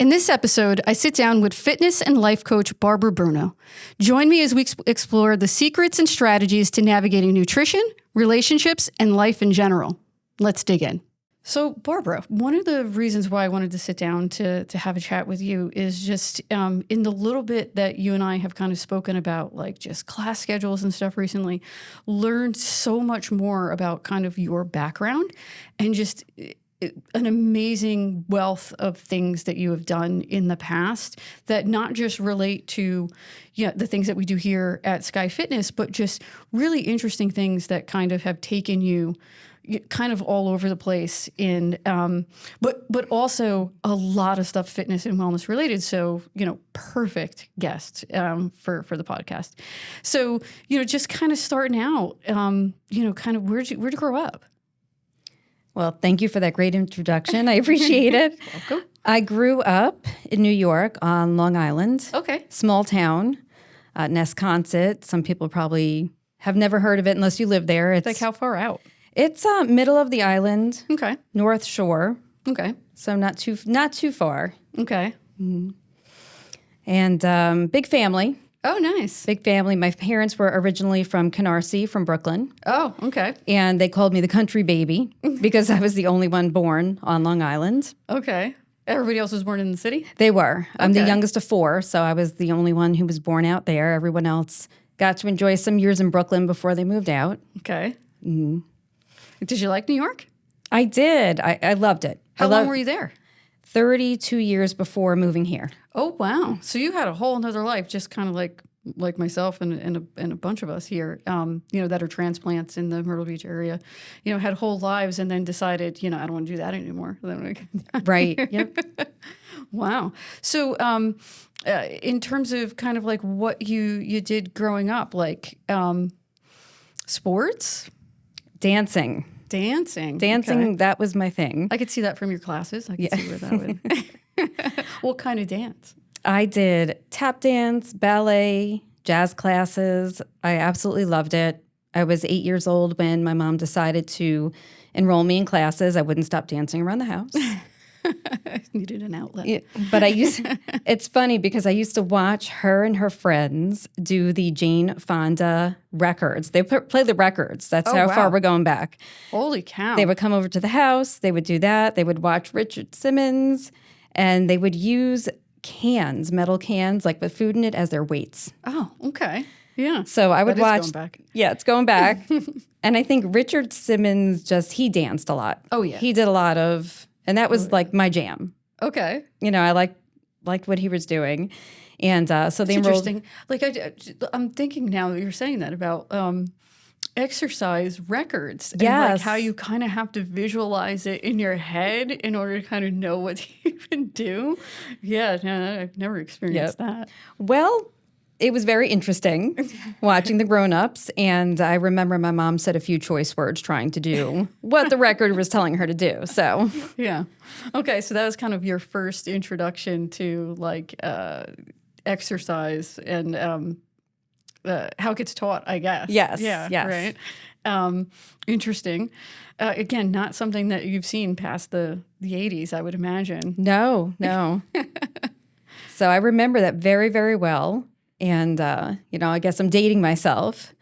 In this episode, I sit down with fitness and life coach Barbara Bruno. Join me as we explore the secrets and strategies to navigating nutrition, relationships, and life in general. Let's dig in. So, Barbara, one of the reasons why I wanted to sit down to have a chat with you is just in the little bit that you and I have kind of spoken about, like just class schedules and stuff recently, learned so much more about kind of your background and just an amazing wealth of things that you have done in the past that not just relate to the things that we do here at Sky Fitness, but just really interesting things that kind of have taken you kind of all over the place in, but also a lot of stuff fitness and wellness related. So, perfect guest for the podcast. So, just kind of starting out, kind of where'd you grow up? Well, thank you for that great introduction. I appreciate it. Welcome. I grew up in New York on Long Island. Okay. Small town, Nesconset. Some people probably have never heard of it unless you live there. It's like how far out? It's middle of the island. Okay. North Shore. Okay. So not too far. Okay. Mm-hmm. And big family. Oh, nice. Big family. My parents were originally from Canarsie, from Brooklyn. Oh, okay. And they called me the country baby because I was the only one born on Long Island. Okay. Everybody else was born in the city? They were. I'm the Okay. youngest of four, so I was the only one who was born out there. Everyone else got to enjoy some years in Brooklyn before they moved out. Okay. Mm-hmm. Did you like New York? I did. I loved it. How long were you there? 32 years before moving here. Oh, wow. So you had a whole nother life, just kind of like myself and a bunch of us here, that are transplants in the Myrtle Beach area, had whole lives and then decided, I don't want to do that anymore. Right. Yep. Wow. So in terms of kind of like what you did growing up, like sports? Dancing. Okay. That was my thing. I could see that from your classes. I could see where that would. What kind of dance? I did tap dance, ballet, jazz classes. I absolutely loved it. I was 8 years old when my mom decided to enroll me in classes. I wouldn't stop dancing around the house. Needed an outlet. Yeah, but it's funny because I used to watch her and her friends do the Jane Fonda records. They play the records. That's how far we're going back. Holy cow. They would come over to the house. They would do that. They would watch Richard Simmons, and they would use cans, metal cans, like with food in it, as their weights. Oh, okay. Yeah. So I would watch. Going back. Yeah, it's going back. And I think Richard Simmons he danced a lot. Oh, yeah. He did a lot of, and that was like my jam. Okay. I liked what he was doing. And so they enrolled. Interesting. Like I'm thinking now that you're saying that about exercise records. Yes. And like how you kind of have to visualize it in your head in order to kind of know what to even do. Yeah, no, I've never experienced that. Well, it was very interesting watching the grown-ups, and I remember my mom said a few choice words trying to do what the record was telling her to do. So yeah. Okay, so that was kind of your first introduction to like exercise and how it gets taught, I guess. Yes. Yeah. Yes. Right. Interesting. Again, not something that you've seen past the 80s, I would imagine. No. So I remember that very, very well. And, I guess I'm dating myself,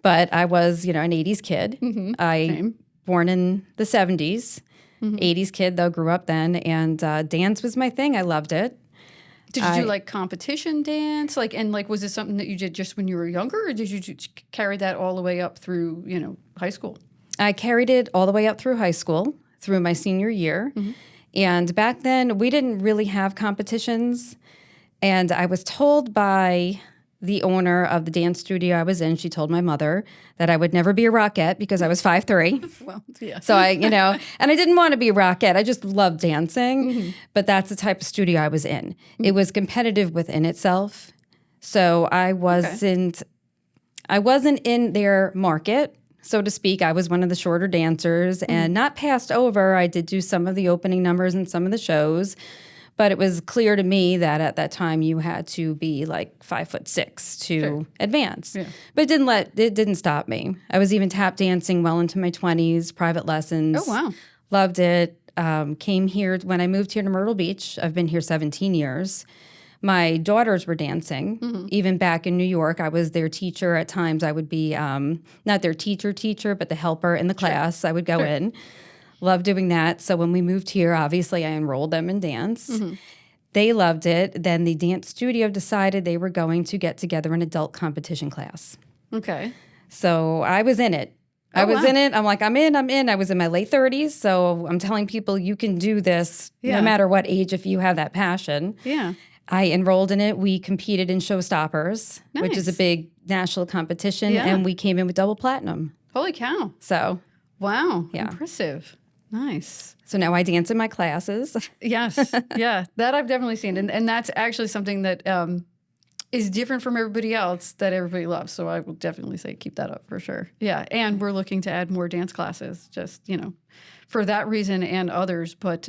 but I was, an 80s kid. Same. Born in the 70s, 80s kid, though, grew up then. And dance was my thing. I loved it. Did you do like competition dance? Was it something that you did just when you were younger, or did you carry that all the way up through, high school? I carried it all the way up through high school, through my senior year. And back then, we didn't really have competitions. And I was told by the owner of the dance studio I was in, she told my mother that I would never be a rockette because I was 5'3". Well, yeah. So and I didn't want to be a rockette. I just loved dancing. But that's the type of studio I was in. It was competitive within itself. So I wasn't in their market, so to speak. I was one of the shorter dancers and not passed over. I did do some of the opening numbers and some of the shows. But it was clear to me that at that time you had to be like 5'6" to advance. Yeah. But it didn't stop me. I was even tap dancing well into my 20s, private lessons. Oh, wow. Loved it. came here when I moved here to Myrtle Beach. I've been here 17 years. My daughters were dancing. Even back in New York, I was their teacher. At times I would be not their teacher, but the helper in the class. I would go in. Love doing that. So when we moved here, obviously I enrolled them in dance. They loved it. Then the dance studio decided they were going to get together an adult competition class. Okay. So I was in it. I was in it. I'm like, I'm in. I was in my late 30s. So I'm telling people you can do this no matter what age if you have that passion. Yeah. I enrolled in it. We competed in Showstoppers, which is a big national competition, and we came in with double platinum. Holy cow. So, wow. Yeah. Impressive. Nice. So now I dance in my classes. Yes. Yeah. That I've definitely seen. And that's actually something that is different from everybody else that everybody loves. So I will definitely say keep that up for sure. Yeah. And we're looking to add more dance classes just, for that reason and others. But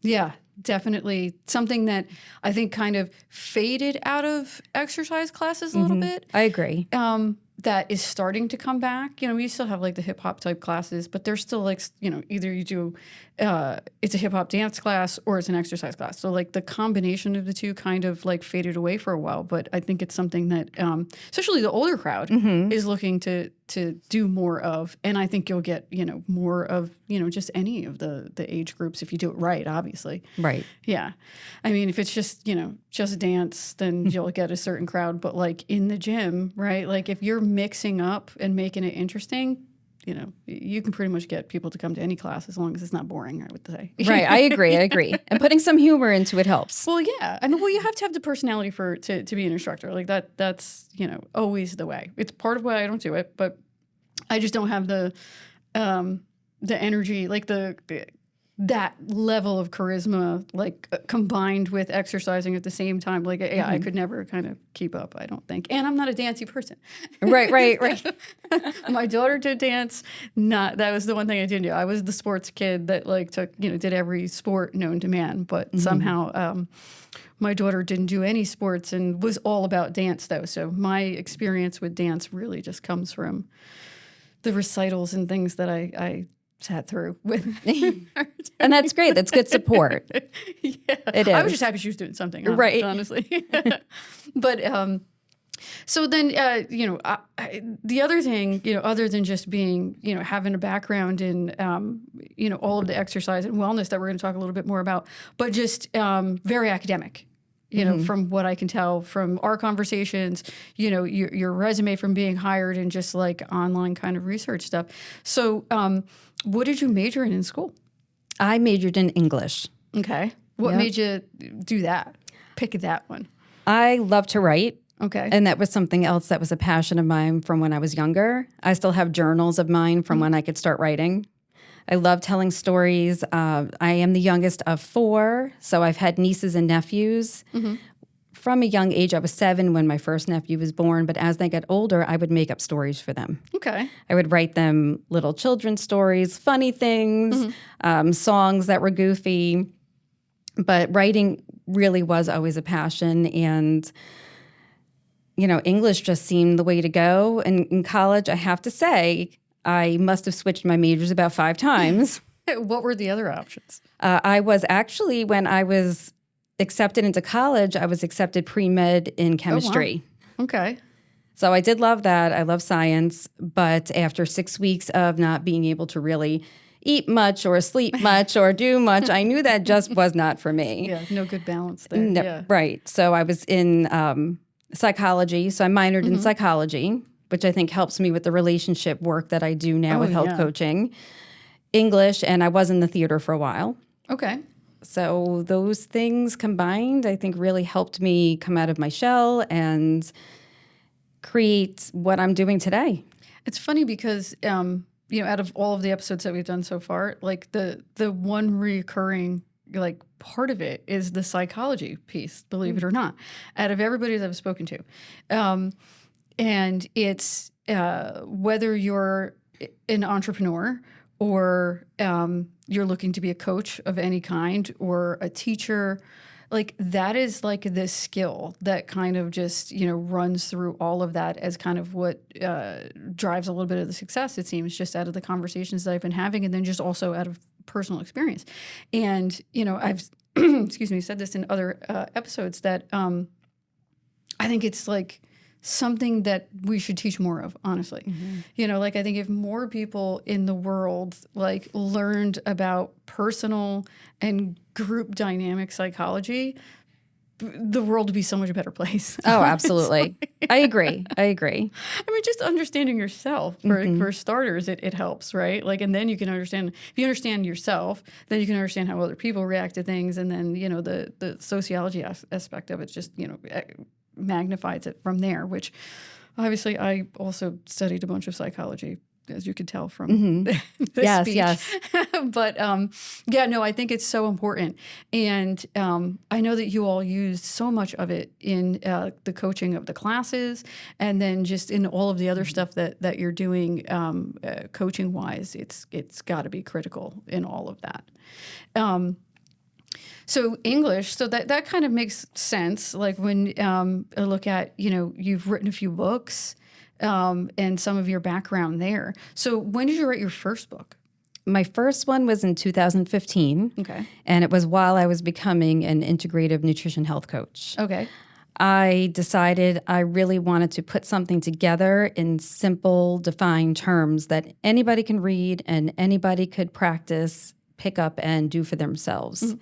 yeah, definitely something that I think kind of faded out of exercise classes a little bit. I agree. That is starting to come back. We still have like the hip hop type classes, but they're still like, either you do, it's a hip hop dance class or it's an exercise class. So like the combination of the two kind of like faded away for a while. But I think it's something that, especially the older crowd is looking to do more of. And I think you'll get, more of, just any of the age groups if you do it right, obviously. Right. Yeah. I mean, if it's just, just dance, then you'll get a certain crowd. But like in the gym, right? Like if you're mixing up and making it interesting, you can pretty much get people to come to any class as long as it's not boring, I would say. Right. I agree. And putting some humor into it helps. Well, yeah. I mean, you have to have the personality to be an instructor. Like that's, always the way. It's part of why I don't do it, but I just don't have the energy, like that level of charisma, like combined with exercising at the same time. Like, yeah, I could never kind of keep up, I don't think. And I'm not a dancey person. Right. My daughter did dance. That was the one thing I didn't do. I was the sports kid that like did every sport known to man. But somehow my daughter didn't do any sports and was all about dance though. So my experience with dance really just comes from the recitals and things that I sat through with her. And that's great. That's good support. Yeah. It is. I was just happy she was doing something, right? Honestly. But so then, the other thing, other than just being, having a background in, all of the exercise and wellness that we're going to talk a little bit more about, but just very academic. From what I can tell from our conversations, your resume from being hired and just like online kind of research stuff. So what did you major in school? I majored in English. Okay. What made you do that? Pick that one. I love to write. Okay. And that was something else that was a passion of mine from when I was younger. I still have journals of mine from when I could start writing. I love telling stories. I am the youngest of 4, so I've had nieces and nephews. From a young age, I was 7 when my first nephew was born, but as they got older, I would make up stories for them. Okay. I would write them little children's stories, funny things, songs that were goofy. But writing really was always a passion, and English just seemed the way to go. And in college, I have to say, I must have switched my majors about 5 times. What were the other options? I was actually, when I was accepted into college, I was accepted pre-med in chemistry. Oh, wow. Okay. So I did love that. I love science. But after 6 weeks of not being able to really eat much or sleep much or do much, I knew that just was not for me. Yeah, no good balance there. No, yeah. Right. So I was in psychology. So I minored in psychology, which I think helps me with the relationship work that I do now with health coaching. English, and I was in the theater for a while. Okay. So those things combined, I think really helped me come out of my shell and create what I'm doing today. It's funny because, out of all of the episodes that we've done so far, like the one recurring like part of it is the psychology piece, believe it or not, out of everybody that I've spoken to. And it's whether you're an entrepreneur or you're looking to be a coach of any kind or a teacher, like that is like this skill that kind of just, runs through all of that as kind of what drives a little bit of the success, it seems, just out of the conversations that I've been having, and then just also out of personal experience. And, I've, excuse me, said this in other episodes that I think it's like something that we should teach more of, honestly. Like I think if more people in the world like learned about personal and group dynamic psychology, the world would be so much a better place. Oh, absolutely. I agree. I mean, just understanding yourself for starters, it helps, right? Like, and then you can understand, if you understand yourself, then you can understand how other people react to things. And then, the sociology aspect of it just, magnifies it from there, which obviously I also studied a bunch of psychology, as you could tell from this speech. Yes. But I think it's so important. And I know that you all used so much of it in the coaching of the classes, and then just in all of the other stuff that you're doing coaching wise. It's got to be critical in all of that. So English, so that kind of makes sense. Like when I look at, you've written a few books and some of your background there. So when did you write your first book? My first one was in 2015. Okay. And it was while I was becoming an integrative nutrition health coach. Okay. I decided I really wanted to put something together in simple, defined terms that anybody can read and anybody could practice, pick up, and do for themselves.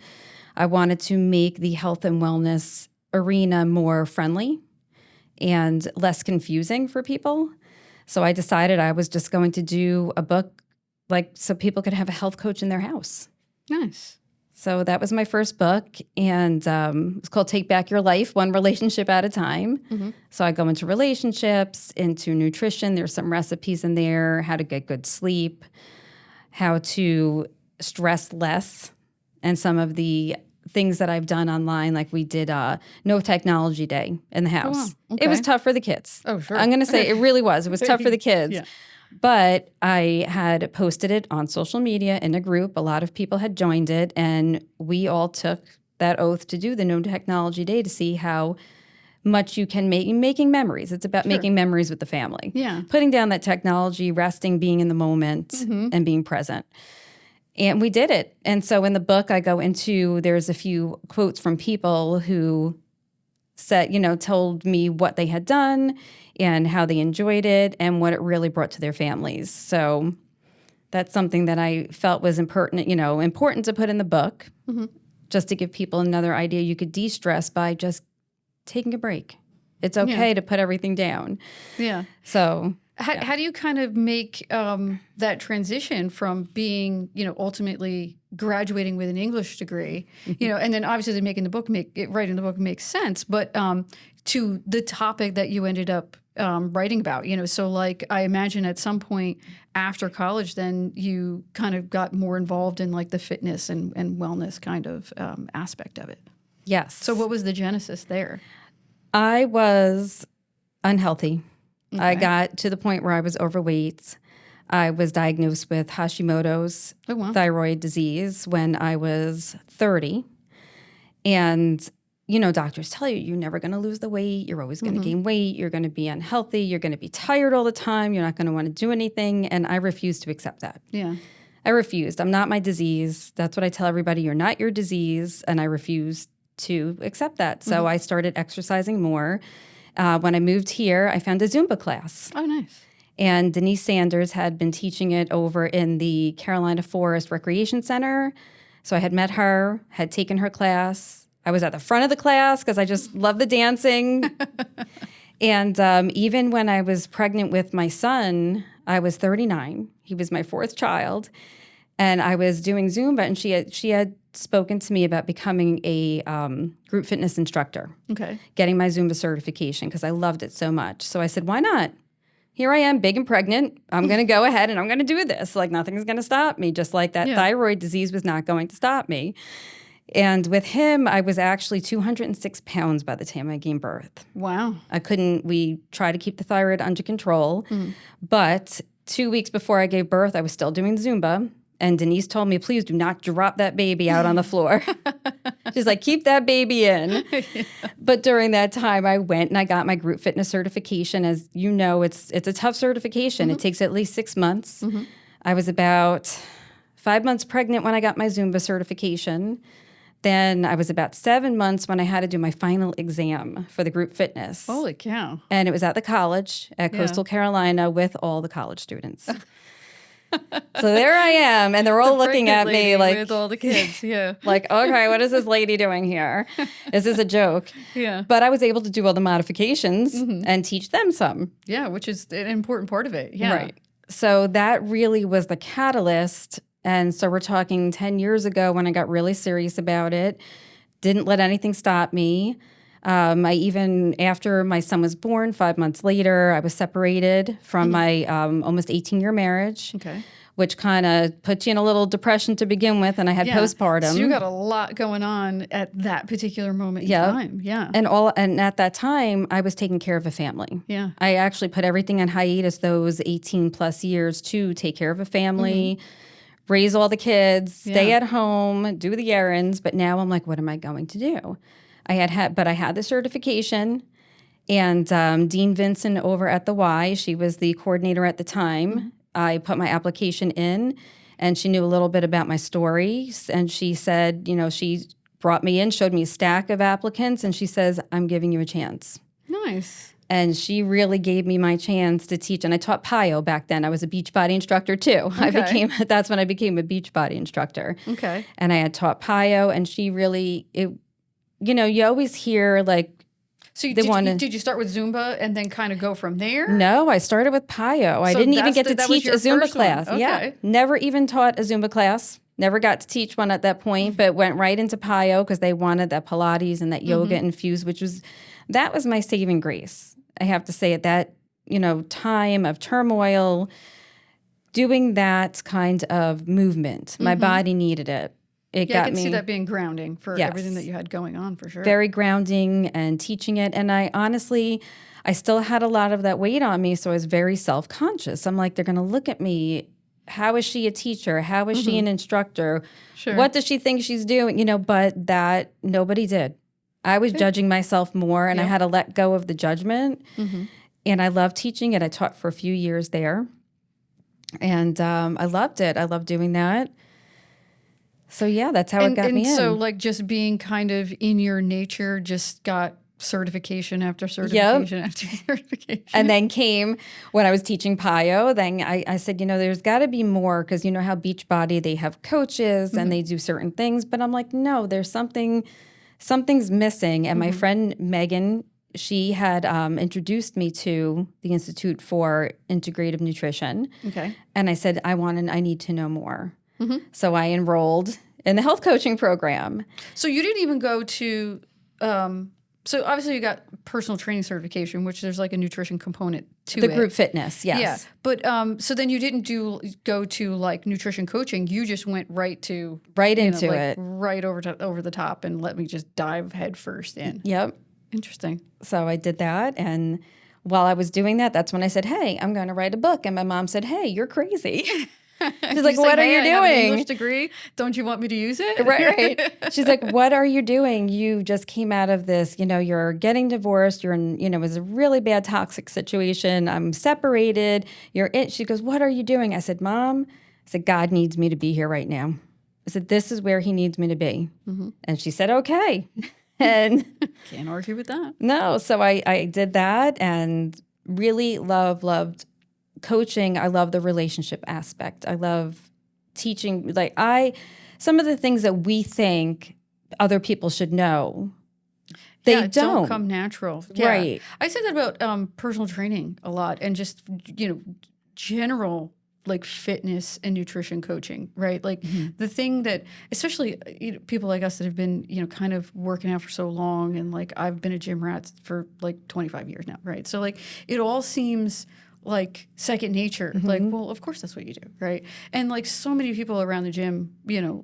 I wanted to make the health and wellness arena more friendly and less confusing for people. So I decided I was just going to do a book so people could have a health coach in their house. Nice. So that was my first book, and it's called Take Back Your Life, One Relationship at a Time. So I go into relationships, into nutrition. There's some recipes in there, how to get good sleep, how to stress less, and some of the things that I've done online, like we did No Technology Day in the house. Oh, wow. Okay. It was tough for the kids. Oh, sure. I'm going to say it really was. It was tough for the kids. Yeah. But I had posted it on social media in a group. A lot of people had joined it, and we all took that oath to do the No Technology Day to see how much you can make, making memories. It's about making memories with the family. Yeah. Putting down that technology, resting, being in the moment, and being present. And we did it. And so in the book, I go into, there's a few quotes from people who said, told me what they had done and how they enjoyed it and what it really brought to their families. So that's something that I felt was important to put in the book, just to give people another idea. You could de-stress by just taking a break. It's okay to put everything down. Yeah. So how do you kind of make that transition from being, ultimately graduating with an English degree, and then obviously making the book, writing the book makes sense, but to the topic that you ended up writing about, so like I imagine at some point after college, then you kind of got more involved in like the fitness and wellness kind of aspect of it. Yes. So what was the genesis there? I was unhealthy. Okay. I got to the point where I was overweight. I was diagnosed with Hashimoto's thyroid disease when I was 30. And, doctors tell you, you're never going to lose the weight. You're always going to gain weight. You're going to be unhealthy. You're going to be tired all the time. You're not going to want to do anything. And I refused to accept that. Yeah. I refused. I'm not my disease. That's what I tell everybody. You're not your disease. And I refused to accept that. So I started exercising more. When I moved here, I found a Zumba class. Oh, nice. And Denise Sanders had been teaching it over in the Carolina Forest Recreation Center. So I had met her, had taken her class. I was at the front of the class because I just love the dancing. And even when I was pregnant with my son, I was 39. He was my fourth child. And I was doing Zumba, and she had spoken to me about becoming a group fitness instructor. Okay. Getting my Zumba certification because I loved it so much. So I said, why not? Here I am, big and pregnant. I'm going to go ahead and I'm going to do this. Like nothing's going to stop me, just like that thyroid disease was not going to stop me. And with him, I was actually 206 pounds by the time I gave birth. Wow. We tried to keep the thyroid under control. But 2 weeks before I gave birth, I was still doing Zumba. And Denise told me, please do not drop that baby out on the floor. She's like, keep that baby in. Yeah. But during that time, I went and I got my group fitness certification. As you know, it's a tough certification. It takes at least 6 months. I was about 5 months pregnant when I got my Zumba certification. Then I was about 7 months when I had to do my final exam for the group fitness. Holy cow. And it was at the college at Coastal Carolina with all the college students. So there I am, and they're all looking at me like with all the kids, like, okay, what is this lady doing here? Is this a joke? Yeah. But I was able to do all the modifications and teach them some. Yeah, which is an important part of it. Yeah. Right. So that really was the catalyst. And so we're talking 10 years ago when I got really serious about it. Didn't let anything stop me. I even, after my son was born, 5 months later, I was separated from my almost 18-year marriage, which kind of put you in a little depression to begin with, and I had postpartum. So you got a lot going on at that particular moment in time. Yeah. And at that time, I was taking care of a family. Yeah. I actually put everything on hiatus those 18 plus years to take care of a family, raise all the kids, stay at home, do the errands. But now I'm like, what am I going to do? I had the certification, and Dean Vincent over at the Y, she was the coordinator at the time. I put my application in, and she knew a little bit about my story. And she said, she brought me in, showed me a stack of applicants, and she says, I'm giving you a chance. Nice. And she really gave me my chance to teach. And I taught PIO back then. I was a Beachbody instructor too. That's when I became a Beachbody instructor. Okay. And I had taught PIO, and she really, you always hear like, so did you start with Zumba and then kind of go from there? No, I started with PIO. I didn't even get to teach a Zumba class. Okay. Yeah, never even taught a Zumba class. Never got to teach one at that point, but went right into PIO because they wanted that Pilates and that yoga infused, that was my saving grace. I have to say at that, time of turmoil, doing that kind of movement, my body needed it. I can see that being grounding for everything that you had going on, for sure. Very grounding, and teaching it. And I still had a lot of that weight on me, so I was very self-conscious. I'm like, they're going to look at me. How is she a teacher? How is she an instructor? Sure. What does she think she's doing? But that nobody did. I was judging myself more, and I had to let go of the judgment. And I loved teaching it. I taught for a few years there. And I loved it. I loved doing that. So, that's how it got me in. And so, like, just being kind of in your nature, just got certification after certification after certification. And then came, when I was teaching PIO, then I said, there's got to be more, because you know how Beachbody, they have coaches and they do certain things. But I'm like, no, there's something's missing. And my friend Megan, she had introduced me to the Institute for Integrative Nutrition. Okay. And I said, I need to know more. So I enrolled in the health coaching program. So you didn't even go to, so obviously you got personal training certification, which there's like a nutrition component to the group fitness, yes. Yeah. But so then you didn't go to like nutrition coaching. You just went right into it. Right over the top, and let me just dive head first in. Yep. Interesting. So I did that, and while I was doing that, that's when I said, hey, I'm going to write a book. And my mom said, hey, you're crazy. She's like, what are you doing? I have an English degree. Don't you want me to use it? Right. She's like, what are you doing? You just came out of this, you're getting divorced. You're in, it was a really bad toxic situation. I'm separated. She goes, what are you doing? I said, Mom, God needs me to be here right now. I said, this is where he needs me to be. And she said, okay. And can't argue with that. No. So I did that, and really loved coaching. I love the relationship aspect. I love teaching. Some of the things that we think other people should know, they don't come natural. Yeah. Right. I say that about personal training a lot, and just general like fitness and nutrition coaching, right? Like the thing that, especially people like us that have been, kind of working out for so long, and like I've been a gym rat for like 25 years now, right? So like it all seems like second nature. Like, well, of course that's what you do, right? And like so many people around the gym,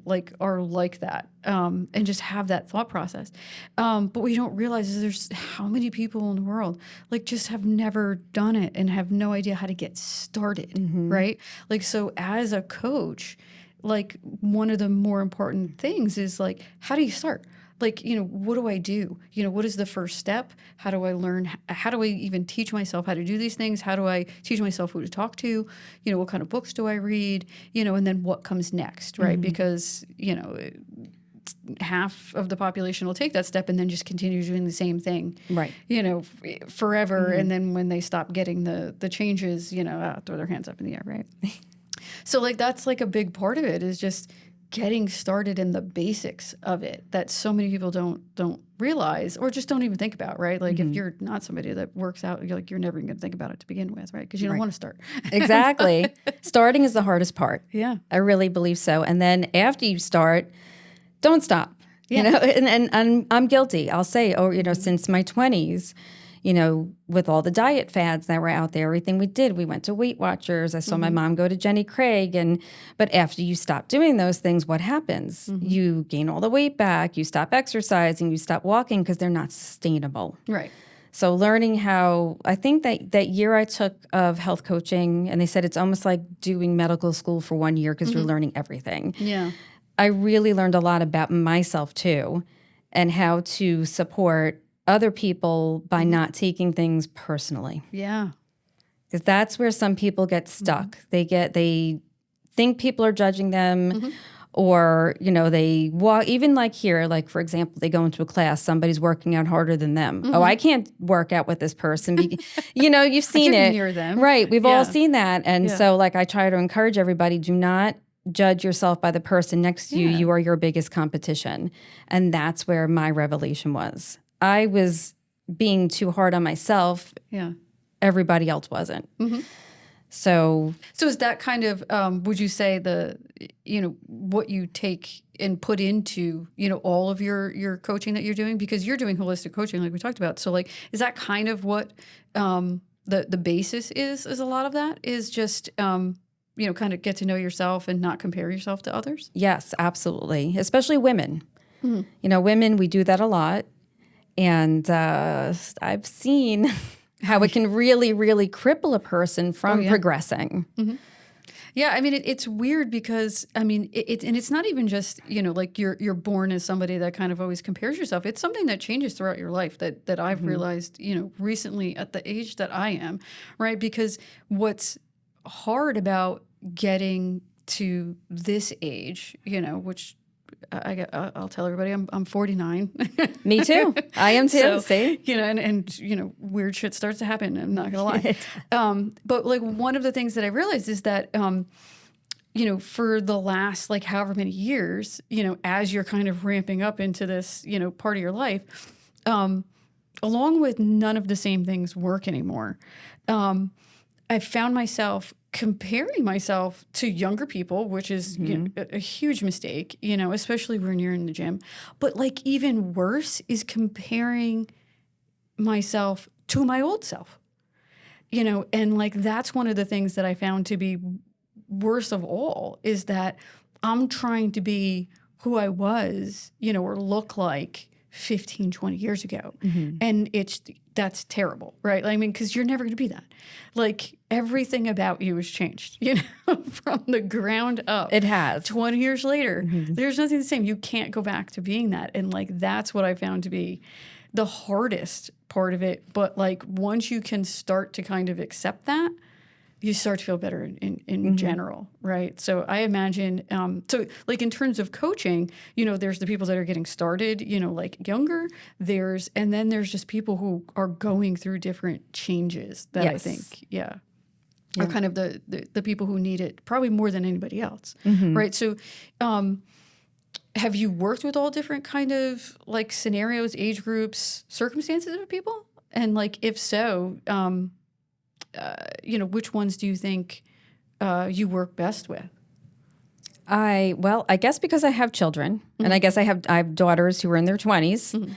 like are like that, and just have that thought process. But what you don't realize is there's how many people in the world like just have never done it and have no idea how to get started, right? Like, so as a coach, like one of the more important things is like, how do you start? Like, what do I do? What is the first step? How do I learn? How do I even teach myself how to do these things? How do I teach myself who to talk to? What kind of books do I read? And then what comes next, right? Because, half of the population will take that step and then just continue doing the same thing, right? Forever. And then when they stop getting the changes, throw their hands up in the air, right? So like that's like a big part of it is just getting started in the basics of it that so many people don't realize or just don't even think about, right? Like if you're not somebody that works out, you're never even going to think about it to begin with, right? Because you don't want to start. Exactly. Starting is the hardest part. Yeah. I really believe so. And then after you start, don't stop. Yeah. And I'm guilty. I'll say, since my 20s, with all the diet fads that were out there, everything we did, we went to Weight Watchers. I saw my mom go to Jenny Craig. But after you stop doing those things, what happens? You gain all the weight back, you stop exercising, you stop walking because they're not sustainable. Right. So learning how, I think that year I took of health coaching, and they said it's almost like doing medical school for 1 year because you're learning everything. Yeah. I really learned a lot about myself too and how to support other people by not taking things personally. Yeah. Because that's where some people get stuck. They think people are judging them or, they walk, even like here, like for example, they go into a class, somebody's working out harder than them. Oh, I can't work out with this person. You've seen it. Near them. Right. We've all seen that. And so like I try to encourage everybody, do not judge yourself by the person next to you. You are your biggest competition. And that's where my revelation was. I was being too hard on myself. Yeah. Everybody else wasn't. So is that kind of, would you say what you take and put into, all of your coaching that you're doing? Because you're doing holistic coaching like we talked about. So like, is that kind of what the basis is a lot of that is just, kind of get to know yourself and not compare yourself to others? Yes, absolutely. Especially women. Women, we do that a lot. And I've seen how it can really, really cripple a person from progressing. Yeah, I mean, it's weird because, I mean, it's not even just, like you're born as somebody that kind of always compares yourself. It's something that changes throughout your life that I've realized, recently at the age that I am, right? Because what's hard about getting to this age, which I'll tell everybody I'm 49. Me too. I am too. So, see, and weird shit starts to happen. I'm not gonna lie. But like one of the things that I realized is that for the last like however many years, as you're kind of ramping up into this part of your life, along with none of the same things work anymore. I found myself comparing myself to younger people, which is a huge mistake, especially when you're in the gym. But like even worse is comparing myself to my old self, and like that's one of the things that I found to be worst of all is that I'm trying to be who I was, or look like 15, 20 years ago. And that's terrible, right? I mean, because you're never going to be that. Like everything about you has changed, from the ground up. it has. 20 years later, there's nothing the same. You can't go back to being that. And like, that's what I found to be the hardest part of it. But like, once you can start to kind of accept that, you start to feel better in general, right? So I imagine, so like in terms of coaching, there's the people that are getting started, like younger, and then there's just people who are going through different changes that I think, are kind of the people who need it probably more than anybody else, right? So have you worked with all different kind of like scenarios, age groups, circumstances of people? And like, if so, which ones do you think you work best with? I guess because I have children, and I guess I have daughters who are in their 20s.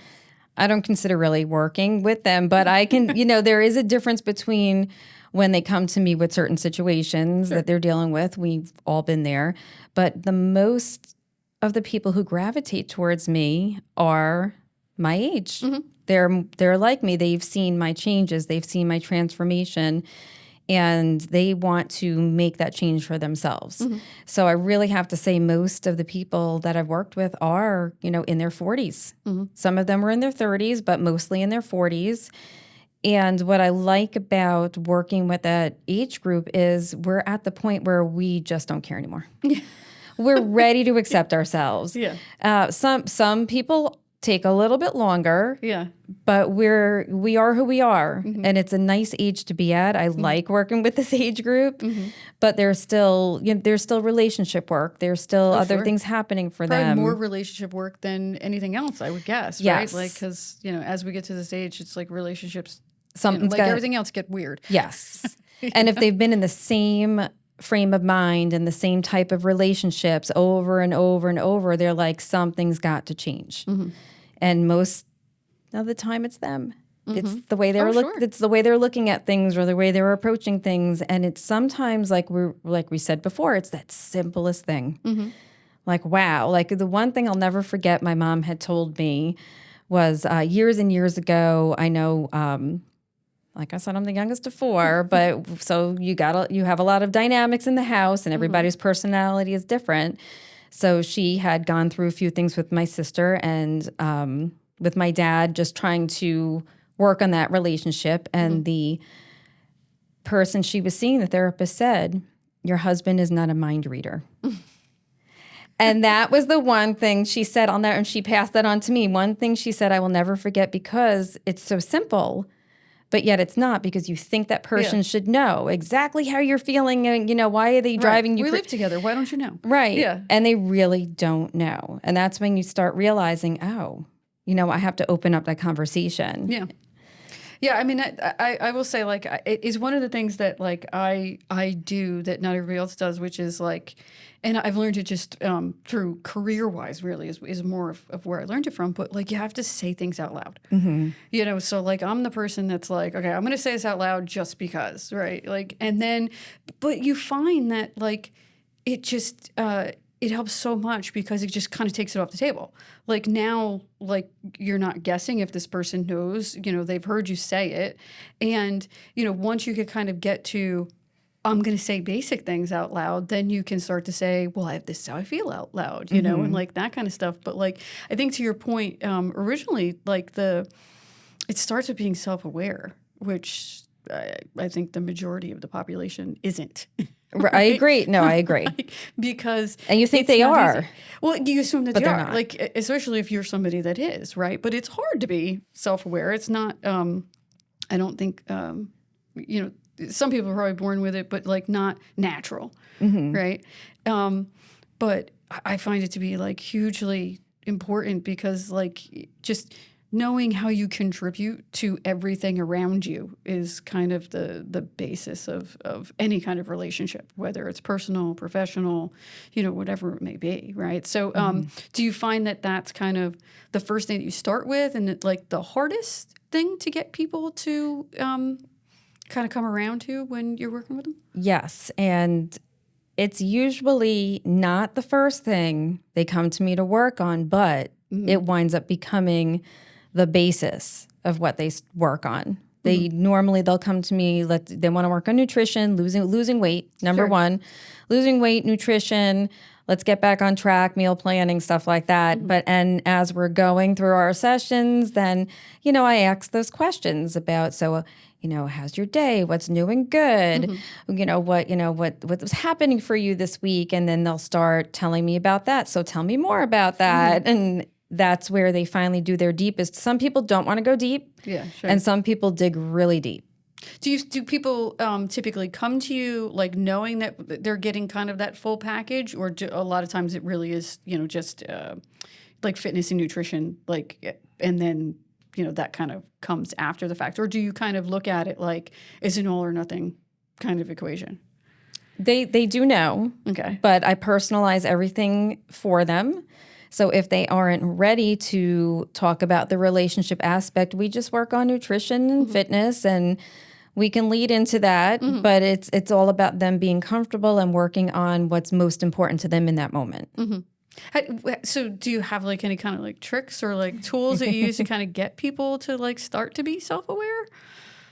I don't consider really working with them, but I can, there is a difference between when they come to me with certain situations that they're dealing with. We've all been there. But the most of the people who gravitate towards me are my age. They're like me. They've seen my changes. They've seen my transformation. and they want to make that change for themselves. So I really have to say most of the people that I've worked with are, in their 40s. Some of them were in their 30s, but mostly in their 40s. And what I like about working with that age group is we're at the point where we just don't care anymore. We're ready to accept ourselves. Some people take a little bit longer. But we are who we are, and it's a nice age to be at. I like working with this age group, but there's still relationship work. There's still other things happening for Probably them. more relationship work than anything else, I would guess. Yes. Right? Like, because as we get to this age, it's like relationships. Something's everything else get weird. Yes. And if they've been in the same frame of mind and the same type of relationships over and over and over, they're like, something's got to change. And most of the time it's them. It's the way it's the way they're looking at things or the way they're approaching things. And it's sometimes like we said before, it's that simplest thing. Like, wow. Like the one thing I'll never forget my mom had told me was years and years ago, I know like I said, I'm the youngest of four, but so you have a lot of dynamics in the house, and everybody's personality is different. So she had gone through a few things with my sister and with my dad, just trying to work on that relationship. And the person she was seeing, the therapist, said, "Your husband is not a mind reader." And that was the one thing she said on there, and she passed that on to me. One thing she said I will never forget, because it's so simple. But yet it's not, because you think that person should know exactly how you're feeling and, why are they driving you? We live together. Why don't you know? Right. Yeah. And they really don't know. And that's when you start realizing, I have to open up that conversation. Yeah. Yeah, I mean, I will say, like, it is one of the things that, like, I do that not everybody else does, which is, like, and I've learned it just through career-wise, really, is more of where I learned it from. But, like, you have to say things out loud. So, like, I'm the person that's like, okay, I'm going to say this out loud just because, right? Like, and then, but you find that, like, it just, it helps so much because it just kind of takes it off the table. Like now, like you're not guessing if this person knows, they've heard you say it. And, once you could kind of get to, I'm going to say basic things out loud, then you can start to say, well, this is how I feel out loud, and like that kind of stuff. But like, I think to your point, originally, like it starts with being self-aware, which I think the majority of the population isn't. Right? I agree. No, I agree. Because and you think they are. Easy. Well, you assume that but they they're are. Not. Like, especially if you're somebody that is, right? But it's hard to be self-aware. It's not, I don't think, some people are probably born with it, but like not natural, right? But I find it to be like hugely important because like just knowing how you contribute to everything around you is kind of the basis of any kind of relationship, whether it's personal, professional, whatever it may be, right? So do you find that that's kind of the first thing that you start with and it, like the hardest thing to get people to kind of come around to when you're working with them? Yes, and it's usually not the first thing they come to me to work on, but it winds up becoming the basis of what they work on. They they'll come to me, they want to work on nutrition, losing weight, number one, losing weight, nutrition, let's get back on track, meal planning, stuff like that. But, and as we're going through our sessions, then, I ask those questions about, how's your day? What's new and good? What was happening for you this week? And then they'll start telling me about that. So tell me more about that. And that's where they finally do their deepest. Some people don't want to go deep. Yeah, sure. And some people dig really deep. Do people typically come to you like knowing that they're getting kind of that full package, or a lot of times it really is just like fitness and nutrition, like, and then that kind of comes after the fact, or do you kind of look at it like it's an all or nothing kind of equation? They do know, okay, but I personalize everything for them. So if they aren't ready to talk about the relationship aspect, we just work on nutrition and fitness, and we can lead into that. But it's all about them being comfortable and working on what's most important to them in that moment. So do you have like any kind of like tricks or like tools that you use to kind of get people to like start to be self-aware?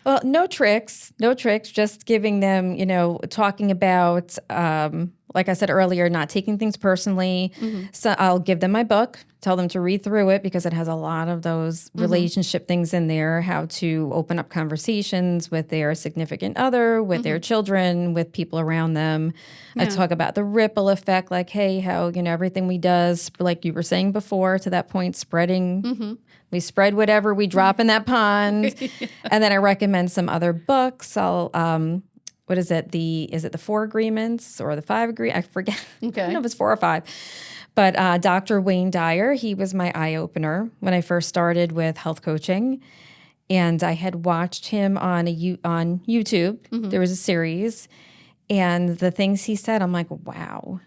Well, no tricks, just giving them, talking about, like I said earlier, not taking things personally. So I'll give them my book, tell them to read through it because it has a lot of those relationship things in there, how to open up conversations with their significant other, with their children, with people around them. I talk about the ripple effect, like, hey, how, everything we does, like you were saying before, to that point, spreading. We spread whatever we drop in that pond. And then I recommend some other books. I'll, what is it? Is it the 4 Agreements or the 5 Agreements? I forget. Okay. I don't know if it's 4 or 5. But Dr. Wayne Dyer, he was my eye-opener when I first started with health coaching. And I had watched him on YouTube. There was a series. And the things he said, I'm like, wow.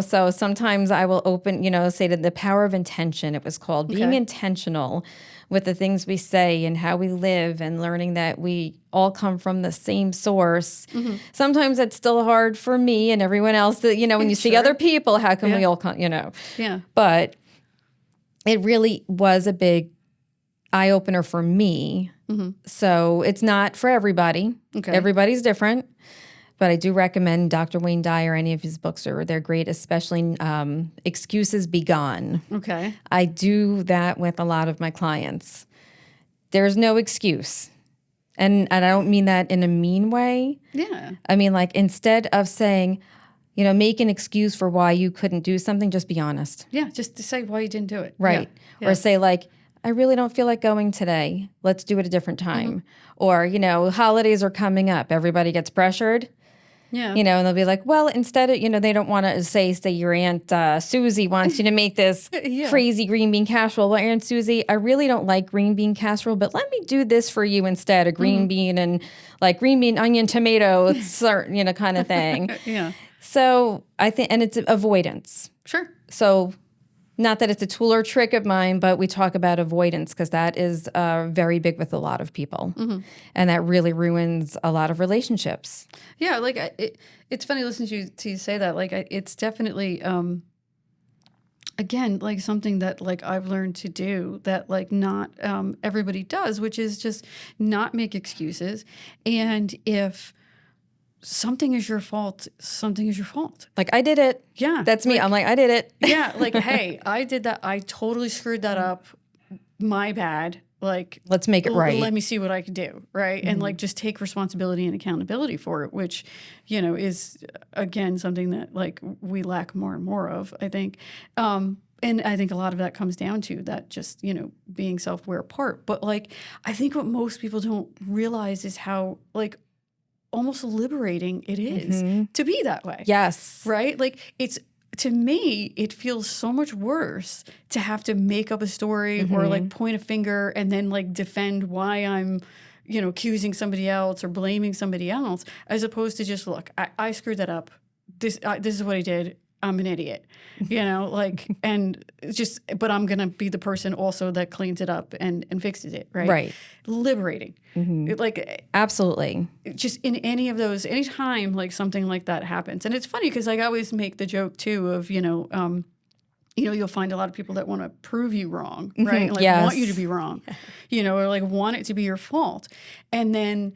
So sometimes I will say that the power of intention, it was called, being intentional with the things we say and how we live and learning that we all come from the same source. Sometimes it's still hard for me and everyone else that, when you see other people, how can we all come, Yeah. But it really was a big eye-opener for me. So it's not for everybody. Okay. Everybody's different. But I do recommend Dr. Wayne Dyer. Any of his books they're great, especially Excuses Be Gone. Okay. I do that with a lot of my clients. There's no excuse. And I don't mean that in a mean way. Yeah. I mean, like, instead of saying, make an excuse for why you couldn't do something, just be honest. Yeah, just to say why you didn't do it. Right. Yeah. Or say, like, I really don't feel like going today. Let's do it a different time. Or, holidays are coming up. Everybody gets pressured. Yeah. And they'll be like, well, instead of, they don't want to say your Aunt Susie wants you to make this crazy green bean casserole. Well, Aunt Susie, I really don't like green bean casserole, but let me do this for you instead, a green bean and like green bean, onion, tomato, kind of thing. Yeah. So I think, and it's avoidance. Sure. So not that it's a tool or trick of mine, but we talk about avoidance because that is very big with a lot of people. And that really ruins a lot of relationships. Yeah, like it's funny listening to you say that. Like it's definitely, again, like something that like I've learned to do that like not everybody does, which is just not make excuses. And if something is your fault, something is your fault. Like, I did it. Yeah. That's me. I'm like, I did it. Yeah. Like, hey, I did that. I totally screwed that up. My bad. Like, let's make it right. Let me see what I can do. Right. And like, just take responsibility and accountability for it, which, is again, something that like we lack more and more of, I think. And I think a lot of that comes down to that just, being self-aware part. But like, I think what most people don't realize is how like almost liberating it is to be that way. Yes. Right? Like to me, it feels so much worse to have to make up a story or like point a finger and then like defend why I'm, accusing somebody else or blaming somebody else, as opposed to just, look, I screwed that up. This is what I did. I'm an idiot, and but I'm going to be the person also that cleans it up and fixes it. Right. Right. Liberating. Like, absolutely. Just in any of those, anytime like something like that happens. And it's funny because I always make the joke too of, you'll find a lot of people that want to prove you wrong, right? Like want you to be wrong, or like want it to be your fault. And then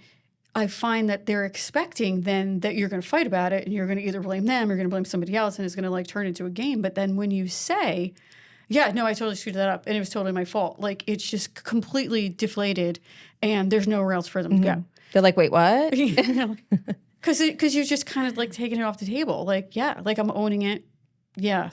I find that they're expecting then that you're going to fight about it and you're going to either blame them or you're going to blame somebody else and it's going to like turn into a game. But then when you say, yeah, no, I totally screwed that up and it was totally my fault, like it's just completely deflated and there's nowhere else for them to go. They're like, wait, what? Because you're just kind of like taking it off the table. Like, yeah, like I'm owning it. Yeah.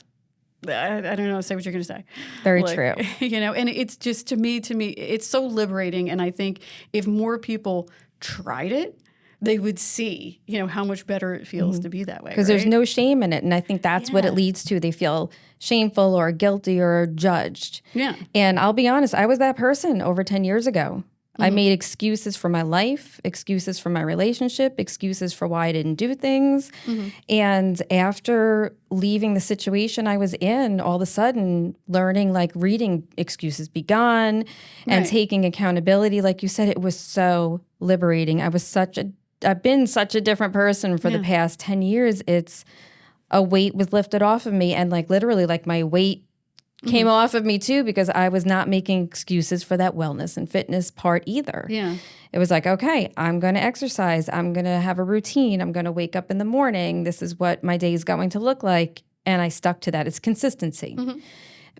I don't know, say what you're going to say. Very true. And it's just, to me, it's so liberating. And I think if more people tried it, they would see, how much better it feels to be that way. Because there's no shame in it. And I think that's what it leads to. They feel shameful or guilty or judged. Yeah. And I'll be honest, I was that person over 10 years ago. I made excuses for my life, excuses for my relationship, excuses for why I didn't do things. And after leaving the situation I was in, all of a sudden learning, like reading Excuses Be Gone and taking accountability, like you said, it was so liberating. I've been such a different person for the past 10 years. It's a weight was lifted off of me and like literally like my weight came off of me too, because I was not making excuses for that wellness and fitness part either. Yeah. It was like, okay, I'm going to exercise. I'm going to have a routine. I'm going to wake up in the morning. This is what my day is going to look like. And I stuck to that. It's consistency.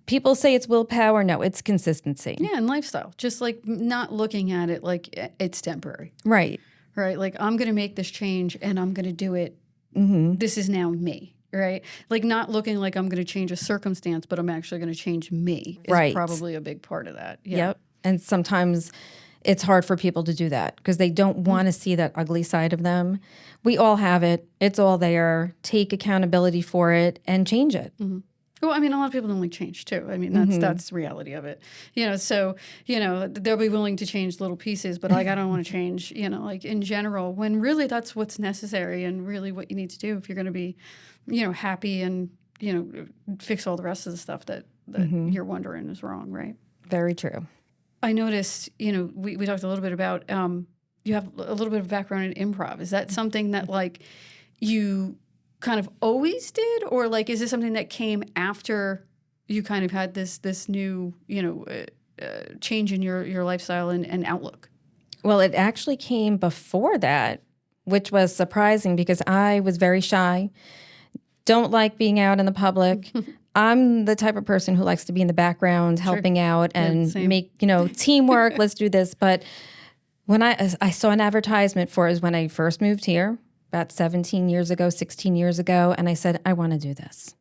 People say it's willpower. No, it's consistency. Yeah, and lifestyle. Just like not looking at it like it's temporary. Right. Right? Like, I'm going to make this change and I'm going to do it. This is now me. Right? Like, not looking like I'm going to change a circumstance, but I'm actually going to change me is probably a big part of that. Yeah. Yep. And sometimes it's hard for people to do that because they don't want to see that ugly side of them. We all have it. It's all there. Take accountability for it and change it. Well, I mean, a lot of people don't like change too. I mean, that's the reality of it. So, they'll be willing to change little pieces, but like, I don't want to change, like in general, when really that's what's necessary and really what you need to do if you're going to be, happy and, fix all the rest of the stuff that you're wondering is wrong, right? Very true. I noticed, we talked a little bit about, you have a little bit of background in improv. Is that something that like you kind of always did, or like is this something that came after you kind of had this new change in your lifestyle and outlook? Well, it actually came before that, which was surprising because I was very shy, don't like being out in the public. I'm the type of person who likes to be in the background helping out and make teamwork, let's do this. But when I saw an advertisement for it when I first moved here about 16 years ago, and I said, I want to do this.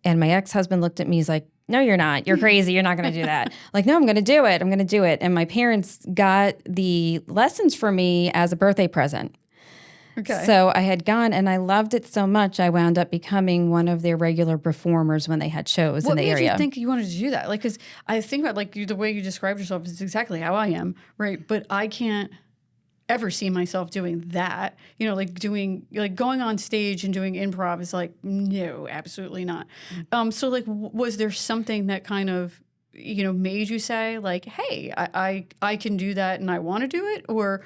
And my ex-husband looked at me, he's like, no, you're not. You're crazy. You're not going to do that. Like, no, I'm going to do it. I'm going to do it. And my parents got the lessons for me as a birthday present. Okay. So I had gone and I loved it so much, I wound up becoming one of their regular performers when they had shows in the area. What made you think you wanted to do that? Like, because I think about like the way you described yourself is exactly how I am, right? But I can't ever see myself doing that. Like going on stage and doing improv is like, no, absolutely not. So like, was there something that kind of, made you say like, hey, I can do that and I want to do it? Or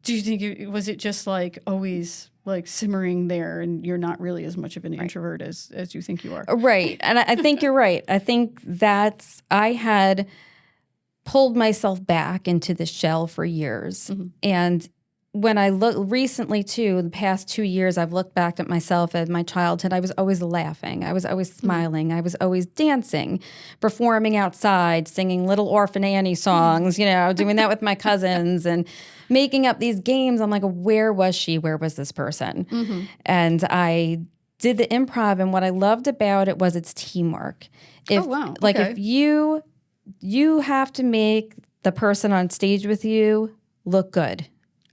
do you think was it just like always like simmering there and you're not really as much of an introvert as you think you are? Right. And I think you're right. I think I had pulled myself back into the shell for years. And when I look recently too, the past 2 years, I've looked back at myself at my childhood. I was always laughing. I was always smiling. I was always dancing, performing outside, singing Little Orphan Annie songs, doing that with my cousins and making up these games. I'm like, where was she? Where was this person? And I did the improv, and what I loved about it was its teamwork. Like if you have to make the person on stage with you look good.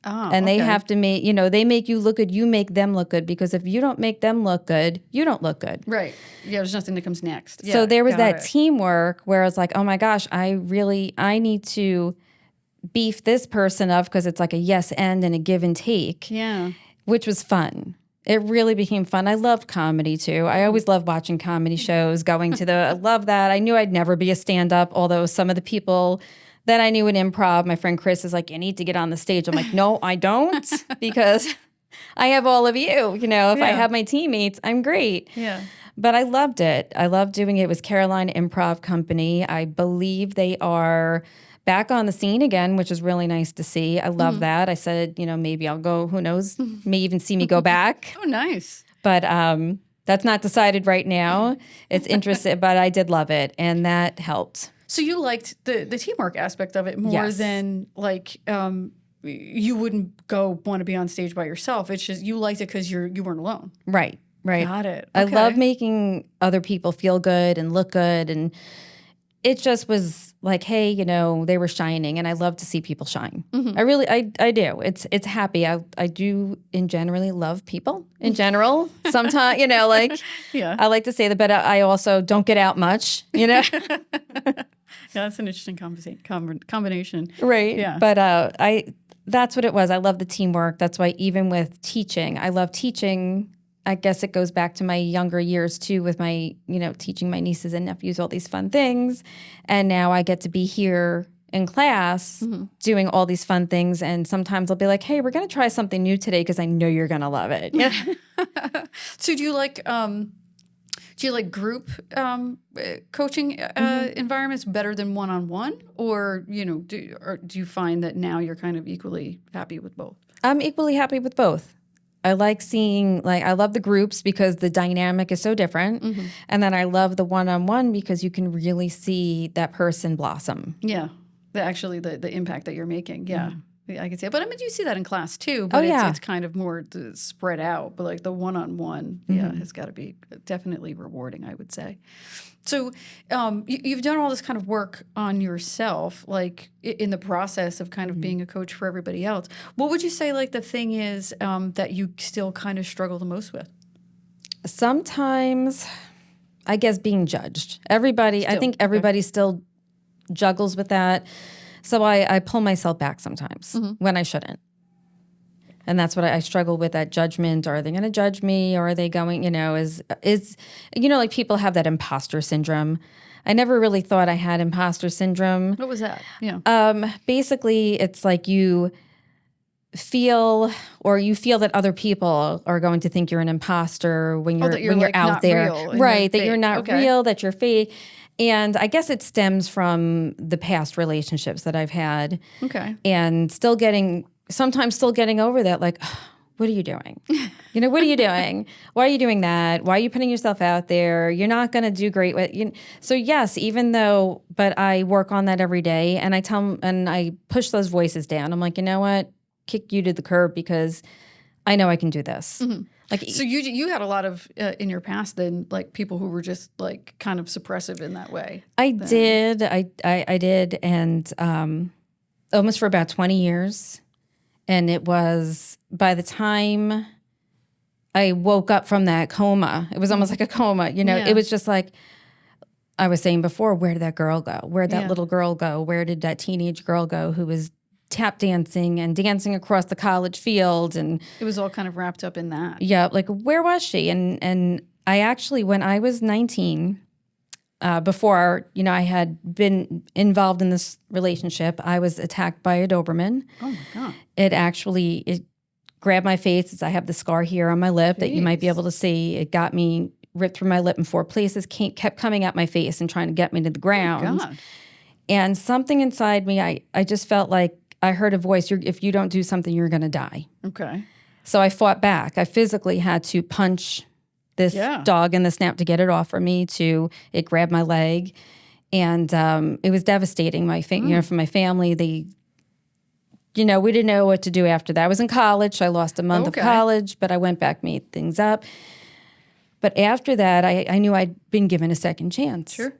And they have to make, they make you look good, you make them look good, because if you don't make them look good, you don't look good. Right. Yeah, there's nothing that comes next. Yeah, so there was that teamwork where it's like, oh my gosh, I need to beef this person up because it's like a yes and a give and take. Yeah. Which was fun. It really became fun. I loved comedy too. I always loved watching comedy shows, I love that. I knew I'd never be a stand-up, although some of the people that I knew in improv, my friend Chris is like, you need to get on the stage. I'm like, no, I don't, because I have all of you. If I have my teammates, I'm great. Yeah. But I loved it. I loved doing it. It was Carolina Improv Company. I believe they are back on the scene again, which is really nice to see. I love that. I said, maybe I'll go, who knows, may even see me go back. Oh, nice. But that's not decided right now. It's interesting, but I did love it, and that helped. So you liked the teamwork aspect of it more than like you wouldn't want to be on stage by yourself. It's just you liked it because you weren't alone. Right. Got it. Okay. I love making other people feel good and look good, and it just was like, hey, they were shining, and I love to see people shine. I do. It's happy. I do generally love people in general. Sometimes, I like to say that, but I also don't get out much, Yeah, that's an interesting combination. Right. Yeah. But that's what it was. I love the teamwork. That's why even with teaching, I love teaching. I guess it goes back to my younger years too, with my, teaching my nieces and nephews all these fun things. And now I get to be here in class doing all these fun things. And sometimes I'll be like, hey, we're going to try something new today because I know you're going to love it. So do you Do you like group coaching environments better than one-on-one, or do you find that now you're kind of equally happy with both? I'm equally happy with both. I like seeing, I love the groups because the dynamic is so different. And then I love the one-on-one because you can really see that person blossom. Yeah. The impact that you're making. Yeah. I can see it. But I mean, you see that in class too, but it's kind of more spread out. But like the one-on-one, has got to be definitely rewarding, I would say. So you've done all this kind of work on yourself, like in the process of kind of being a coach for everybody else. What would you say like the thing is that you still kind of struggle the most with? Sometimes, I guess, being judged. I think everybody still juggles with that. So I pull myself back sometimes when I shouldn't. And that's what I struggle with, that judgment. Are they going to judge me? Or are they going, like people have that imposter syndrome. I never really thought I had imposter syndrome. What was that? Yeah. Basically, it's like you feel that other people are going to think you're an imposter when you're like out not there. Real Right, that you're fake. not real, that you're fake. And I guess it stems from the past relationships that I've had. Okay. And sometimes still getting over that, like, what are you doing? What are you doing? Why are you doing that? Why are you putting yourself out there? You're not going to do great with So yes, but I work on that every day, and I push those voices down. I'm like, you know what? Kick you to the curb because I know I can do this. So you had a lot of in your past then, like people who were just like kind of suppressive in that way. I did, and almost for about 20 years. And it was, by the time I woke up from that coma, it was almost like a coma, It was just like I was saying before, where did that girl go? Where did that little girl go? Where did that teenage girl go who was tap dancing and dancing across the college field? And it was all kind of wrapped up in that. Yeah, like where was she? And I actually, when I was 19, before I had been involved in this relationship, I was attacked by a Doberman. Oh my God! It grabbed my face. I have the scar here on my lip that you might be able to see. It got me ripped through my lip in 4 places. Kept coming at my face and trying to get me to the ground. Oh God. And something inside me, I just felt like I heard a voice. If you don't do something, you're going to die. Okay. So I fought back. I physically had to punch this dog in the snout to get it off from me. It grabbed my leg, and it was devastating. For my family, we didn't know what to do after that. I was in college. So I lost a month of college, but I went back, made things up. But after that, I knew I'd been given a second chance. Sure.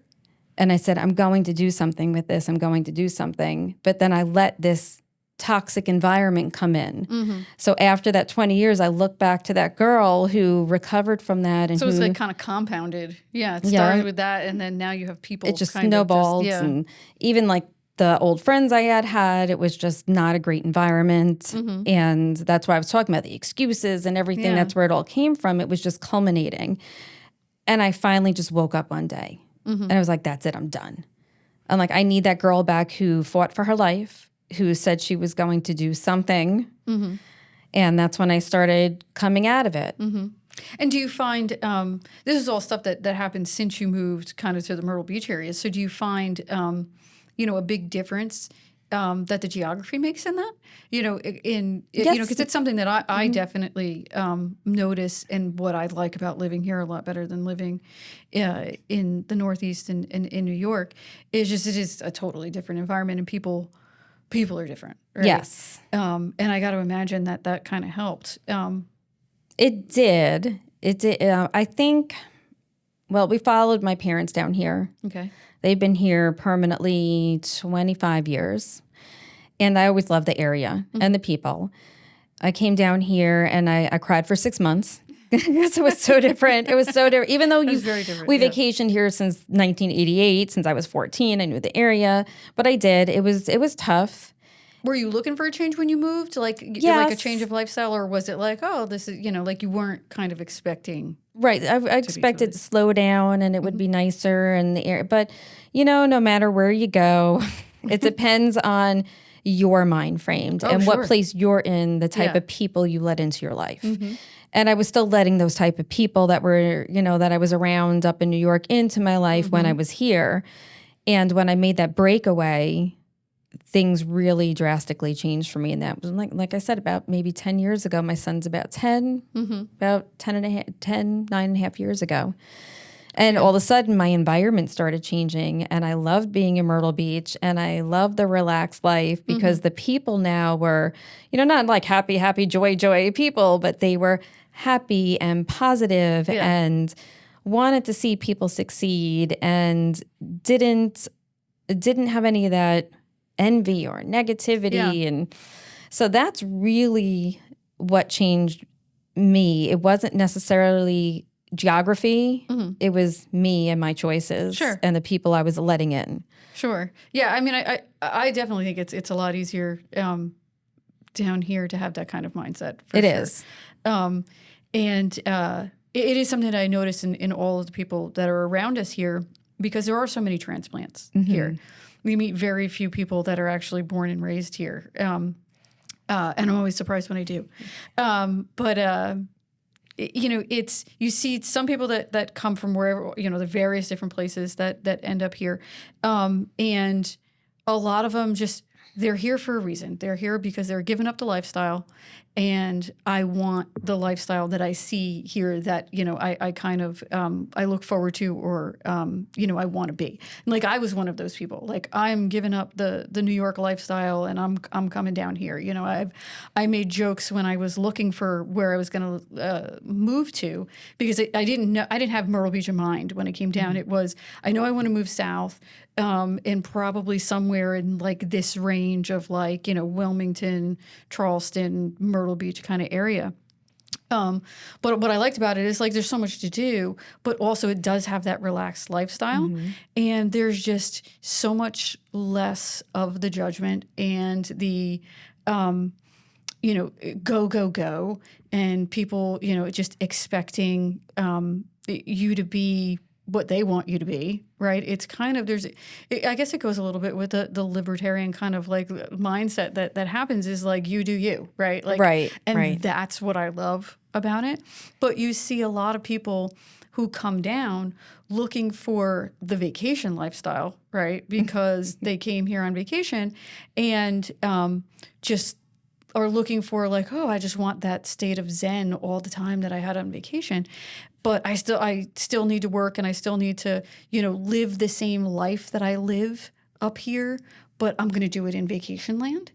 And I said, I'm going to do something with this. I'm going to do something. But then I let this toxic environment come in. So after that 20 years, I look back to that girl who recovered from that. And so it's like kind of compounded. Yeah, it started with that, and then now you have people. It just snowballed. And even like the old friends I had, it was just not a great environment. And that's why I was talking about the excuses and everything. Yeah. That's where it all came from. It was just culminating. And I finally just woke up one day. And I was like, that's it, I'm done. I'm like, I need that girl back who fought for her life, who said she was going to do something. And that's when I started coming out of it. And do you find, this is all stuff that happened since you moved kind of to the Myrtle Beach area. So do you find, a big difference that the geography makes in that? Because it's something that I definitely notice, and what I like about living here a lot better than living in the Northeast and in New York is just it is a totally different environment, and people are different. Right? Yes. And I got to imagine that kind of helped. It did. It did. I think, we followed my parents down here. Okay. They've been here permanently 25 years. And I always loved the area and the people. I came down here and I cried for 6 months because it was so different. It was so different. Even though we vacationed here since 1988, since I was 14, I knew the area. But I did. It was tough. Were you looking for a change when you moved? Like a change of lifestyle, or was it like, oh, this is, like you weren't kind of expecting? Right. I expected to slow down and it would be nicer and the air. But, no matter where you go, it depends on you're mind framed and sure. what place you're in, the type of people you let into your life. And I was still letting those type of people that were, that I was around up in New York into my life when I was here. And when I made that breakaway, things really drastically changed for me. And that was like I said, about maybe 10 years ago. My son's about 10, about 9.5 years ago. And all of a sudden, my environment started changing, and I loved being in Myrtle Beach, and I loved the relaxed life because the people now were, not like happy, joy people, but they were happy and positive and wanted to see people succeed and didn't have any of that envy or negativity. And so that's really what changed me. It wasn't necessarily geography. It was me and my choices and the people I was letting in. Sure. Yeah. I mean, I definitely think it's a lot easier down here to have that kind of mindset. It is. And it is something that I notice in all of the people that are around us here, because there are so many transplants here. We meet very few people that are actually born and raised here. And I'm always surprised when I do. It's, you see some people that come from wherever, the various different places that end up here. And a lot of them they're here for a reason. They're here because they're giving up the lifestyle. And I want the lifestyle that I see here that, I kind of, I look forward to or, I want to be. And like, I was one of those people. Like, I'm giving up the New York lifestyle and I'm coming down here. I made jokes when I was looking for where I was going to move to, because I didn't have Myrtle Beach in mind when it came down. It was, I know I want to move south. And probably somewhere in like this range of like, Wilmington, Charleston, Myrtle Beach kind of area. But what I liked about it is like there's so much to do, but also it does have that relaxed lifestyle. And there's just so much less of the judgment and the, go, and people, just expecting you to be what they want you to be, right? It's kind of, I guess it goes a little bit with the libertarian kind of like mindset that happens is like, you do you, right? Like, and that's what I love about it. But you see a lot of people who come down looking for the vacation lifestyle, right? Because they came here on vacation and just are looking for like, oh, I just want that state of zen all the time that I had on vacation. But I still need to work and I still need to, live the same life that I live up here, but I'm going to do it in vacation land.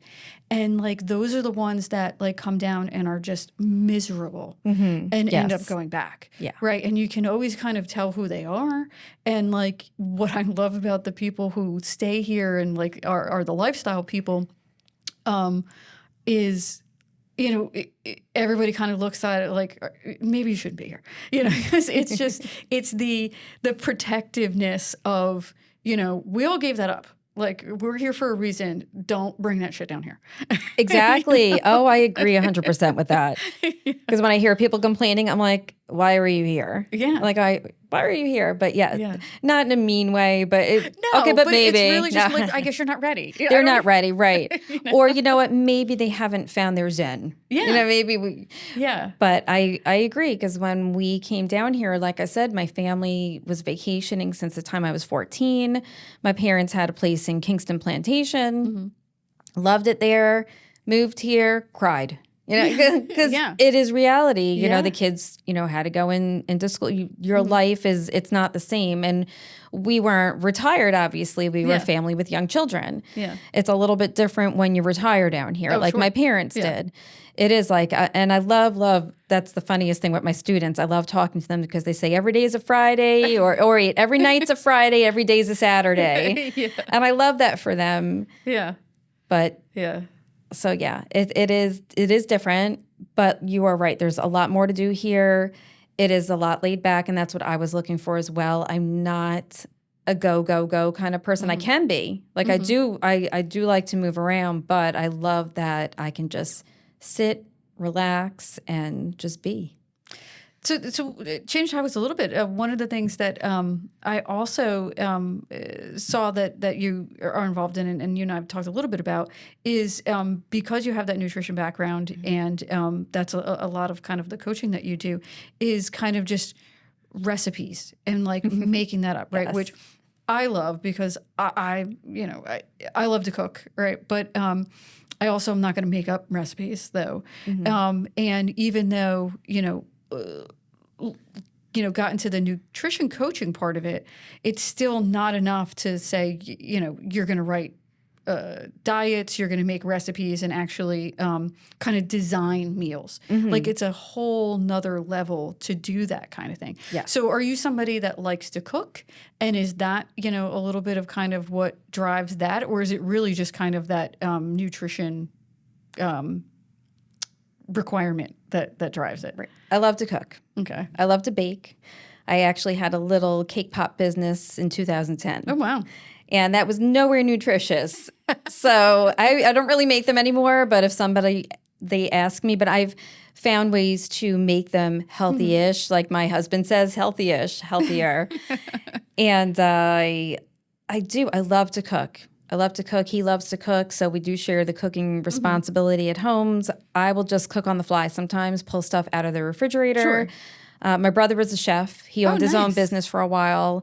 And like, those are the ones that like come down and are just miserable and end up going back. Yeah. Right. And you can always kind of tell who they are. And like, what I love about the people who stay here and like are the lifestyle people is, everybody kind of looks at it like, maybe you shouldn't be here, because it's the protectiveness of, we all gave that up. Like, we're here for a reason. Don't bring that shit down here. Exactly. Oh, I agree 100% with that. Because when I hear people complaining, I'm like, why are you here? Yeah. Like, why are you here? But not in a mean way, but but maybe. It's really just like, I guess you're not ready. They're not ready, right. Or you know what? Maybe they haven't found their zen. Yeah. Maybe But I agree, because when we came down here, like I said, my family was vacationing since the time I was 14. My parents had a place in Kingston Plantation. Loved it there. Moved here, cried. Because it is reality. The kids, had to go into school. Your life it's not the same. And we weren't retired, obviously. We were a family with young children. Yeah. It's a little bit different when you retire down here, like my parents did. It is like, and I love, that's the funniest thing with my students. I love talking to them because they say every day is a Friday or every night's a Friday, every day's a Saturday. And I love that for them. Yeah. But so it is different, but you are right. There's a lot more to do here. It is a lot laid back, and that's what I was looking for as well. I'm not a go kind of person. I can be. Like I do like to move around, but I love that I can just sit, relax, and just be. So change topics a little bit. One of the things that I also saw that you are involved in, and you and I have talked a little bit about, is because you have that nutrition background, and that's a lot of kind of the coaching that you do, is kind of just recipes and like making that up, right? Yes. Which I love because I love to cook, right? But I also am not going to make up recipes though. And even though, got into the nutrition coaching part of it, it's still not enough to say, you're going to write diets, you're going to make recipes and actually kind of design meals. Like it's a whole nother level to do that kind of thing. Yeah. So are you somebody that likes to cook? And is that, a little bit of kind of what drives that? Or is it really just kind of that nutrition requirement that drives it? Right. I love to cook. Okay. I love to bake. I actually had a little cake pop business in 2010. Oh, wow. And that was nowhere nutritious. So I don't really make them anymore, but if they ask me, but I've found ways to make them healthy-ish. Like my husband says, healthy-ish, healthier. And I love to cook. I love to cook. He loves to cook. So we do share the cooking responsibility at homes. I will just cook on the fly sometimes, pull stuff out of the refrigerator. Sure. My brother was a chef. He owned his own nice. business for a while.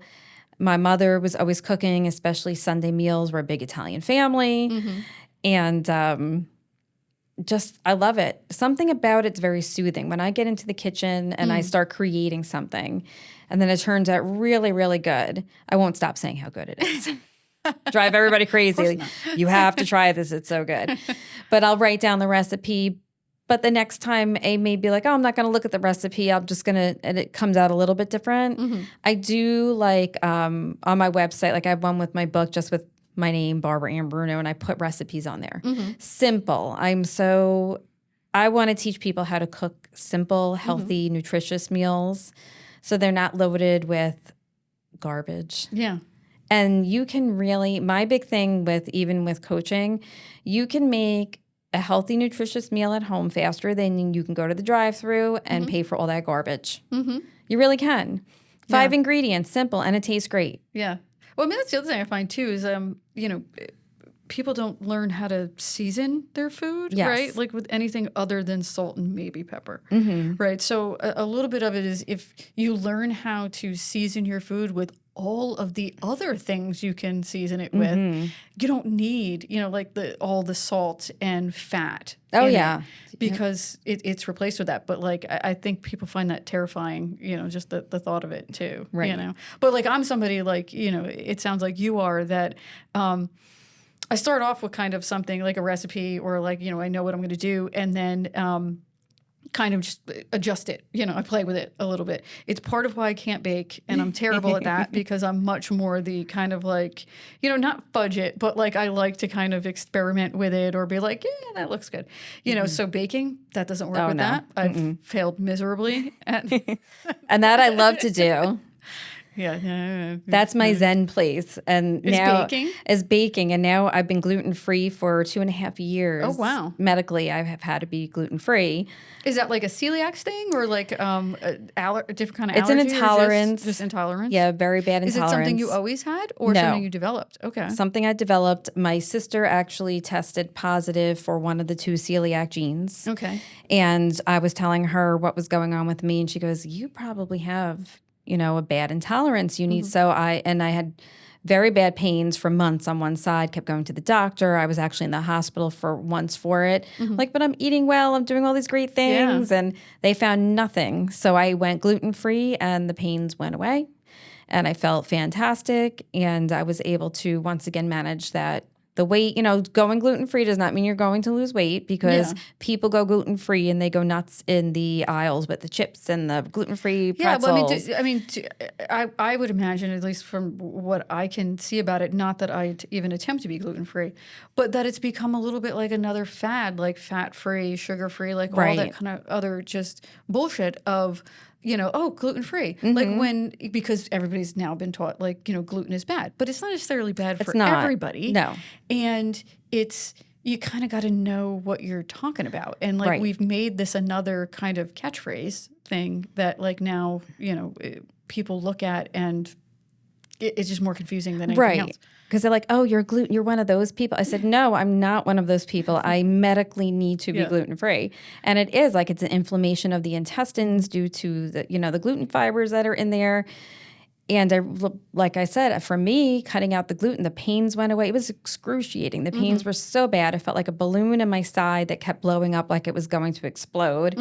My mother was always cooking, especially Sunday meals. We're a big Italian family. And I love it. Something about it's very soothing. When I get into the kitchen and I start creating something and then it turns out really, really good, I won't stop saying how good it is. Drive everybody crazy. You have to try this. It's so good. But I'll write down the recipe. But the next time I may be like, oh, I'm not going to look at the recipe. I'm just going to, and it comes out a little bit different. I do like on my website, like I have one with my book just with my name, Barbara Ann Bruno, and I put recipes on there. Simple. I want to teach people how to cook simple, healthy, nutritious meals so they're not loaded with garbage. Yeah. And you can really, my big thing even with coaching, you can make a healthy, nutritious meal at home faster than you can go to the drive-thru and pay for all that garbage. You really can. 5 ingredients, simple, and it tastes great. Yeah. Well, I mean, that's the other thing I find too is, people don't learn how to season their food, right? Like with anything other than salt and maybe pepper, right? So a little bit of it is if you learn how to season your food with all of the other things you can season it with, you don't need, like all the salt and fat. Oh, yeah. Because it's replaced with that. But like, I think people find that terrifying, just the thought of it too, Right. But like, I'm somebody like, it sounds like you are that, I start off with kind of something like a recipe or like, I know what I'm going to do. And then, kind of just adjust it. I play with it a little bit. It's part of why I can't bake, and I'm terrible at that because I'm much more the kind of like, not fudge it, but like I like to kind of experiment with it or be like, yeah, that looks good. So baking, that doesn't work with that. I've failed miserably at And that I love to do. Yeah. That's my Zen place. And is baking. And now I've been gluten-free for 2.5 years. Oh, wow. Medically, I have had to be gluten-free. Is that like a celiac thing or like a different kind of It's allergy? an intolerance. Just intolerance? Yeah, very bad intolerance. Is it something you always had or No. something you developed? Okay. Something I developed. My sister actually tested positive for one of the 2 celiac genes. Okay. And I was telling her what was going on with me, and she goes, you probably have a bad intolerance. You need, I had very bad pains for months on one side, kept going to the doctor. I was actually in the hospital for it. Like, but I'm eating well, I'm doing all these great things. And they found nothing. So I went gluten-free and the pains went away and I felt fantastic. And I was able to once again manage that. The weight, going gluten-free does not mean you're going to lose weight because people go gluten-free and they go nuts in the aisles with the chips and the gluten-free pretzels. Yeah, well, I would imagine, at least from what I can see about it, not that I even attempt to be gluten-free, but that it's become a little bit like another fad, like fat-free, sugar-free, like all that kind of other just bullshit of, gluten-free. Like because everybody's now been taught like, gluten is bad, but it's not necessarily bad for everybody. No. And it's, you kind of got to know what you're talking about. And like, Right. we've made this another kind of catchphrase thing that like now, people look at and it's just more confusing than anything else. Because they're like, oh, you're gluten. You're one of those people. I said, no, I'm not one of those people. I medically need to be gluten-free. And it is like it's an inflammation of the intestines due to the gluten fibers that are in there. And like I said, for me, cutting out the gluten, the pains went away. It was excruciating. The pains were so bad. I felt like a balloon in my side that kept blowing up like it was going to explode.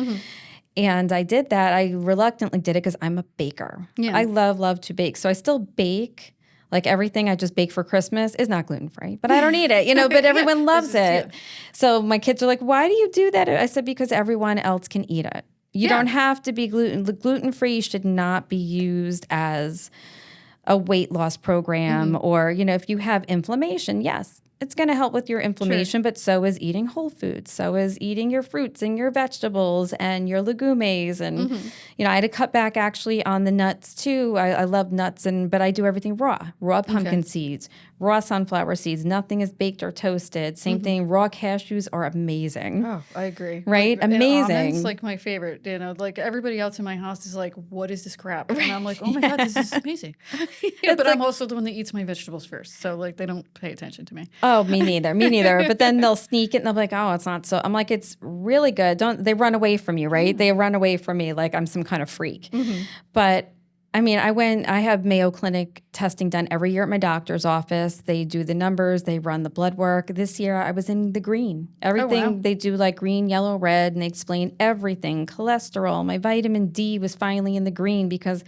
And I did that. I reluctantly did it because I'm a baker. Yeah. I love to bake. So I still bake. Like everything I just bake for Christmas is not gluten-free, but I don't eat it, but everyone loves it. So my kids are like, why do you do that? I said, because everyone else can eat it. You don't have to be gluten-free should not be used as a weight loss program or, if you have inflammation, yes, it's going to help with your inflammation, but so is eating whole foods. So is eating your fruits and your vegetables and your legumes. And, I had to cut back actually on the nuts too. I love nuts, but I do everything raw pumpkin seeds, raw sunflower seeds. Nothing is baked or toasted. Same thing. Raw cashews are amazing. Oh, I agree. Right? Like, amazing. Almonds, like my favorite, like everybody else in my house is like, what is this crap? And I'm like, oh my God, this is amazing. But I'm also the one that eats my vegetables first. So like they don't pay attention to me. Oh, me neither. But then they'll sneak it and they'll be like, oh, it's not so. I'm like, it's really good. They run away from you, right? They run away from me like I'm some kind of freak. But I mean, I have Mayo Clinic testing done every year at my doctor's office. They do the numbers, they run the blood work. This year I was in the green. Everything they do like green, yellow, red, and they explain everything. Cholesterol, my vitamin D was finally in the green because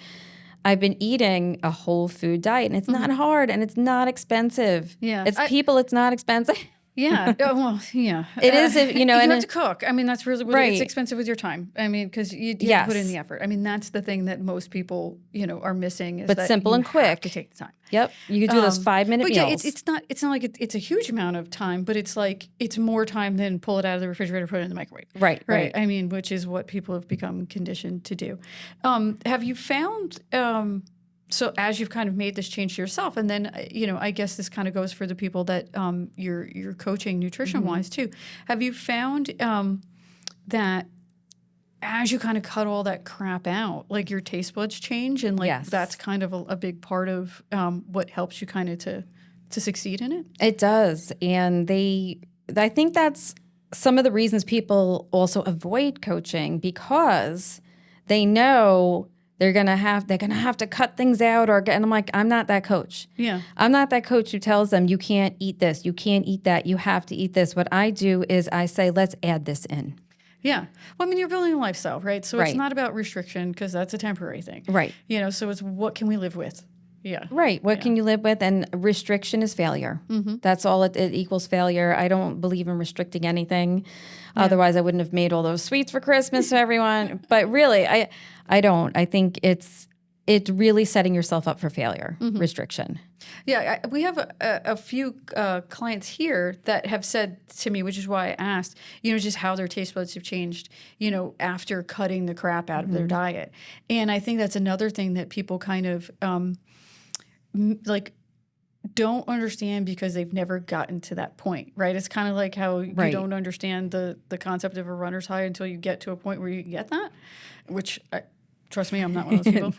I've been eating a whole food diet and it's not hard and it's not expensive. Yeah. It's not expensive. Yeah. Well, yeah. It is, you have to cook. I mean, that's really what Right. it's expensive with your time. I mean, because you have to put in the effort. I mean, that's the thing that most people, are missing is But that simple you and quick. have to take the time. Yep. You could do those 5-minute But meals. yeah, it's not like it's a huge amount of time, but it's like it's more time than pull it out of the refrigerator, put it in the microwave. Right. I mean, which is what people have become conditioned to do. Have you found? So as you've kind of made this change to yourself, and then I guess this kind of goes for the people that you're coaching nutrition wise too. Have you found that as you kind of cut all that crap out, like your taste buds change, and like that's kind of a big part of what helps you kind of to succeed in it? It does, and I think that's some of the reasons people also avoid coaching because they know they're gonna have to cut things out and I'm like, I'm not that coach. Yeah. I'm not that coach who tells them you can't eat this, you can't eat that, you have to eat this. What I do is I say, let's add this in. Yeah. Well, I mean, you're building a lifestyle, right? So it's Right. not about restriction because that's a temporary thing. Right. So it's what can we live with? Yeah. Right. What can you live with? And restriction is failure. That's all it equals failure. I don't believe in restricting anything. Otherwise, I wouldn't have made all those sweets for Christmas to everyone. But really, I don't. I think it's really setting yourself up for failure, restriction. Yeah, we have a few clients here that have said to me, which is why I asked, just how their taste buds have changed, after cutting the crap out of their diet. And I think that's another thing that people kind of don't understand because they've never gotten to that point, right? It's kind of like how you don't understand the concept of a runner's high until you get to a point where you get that, which trust me, I'm not one of those people.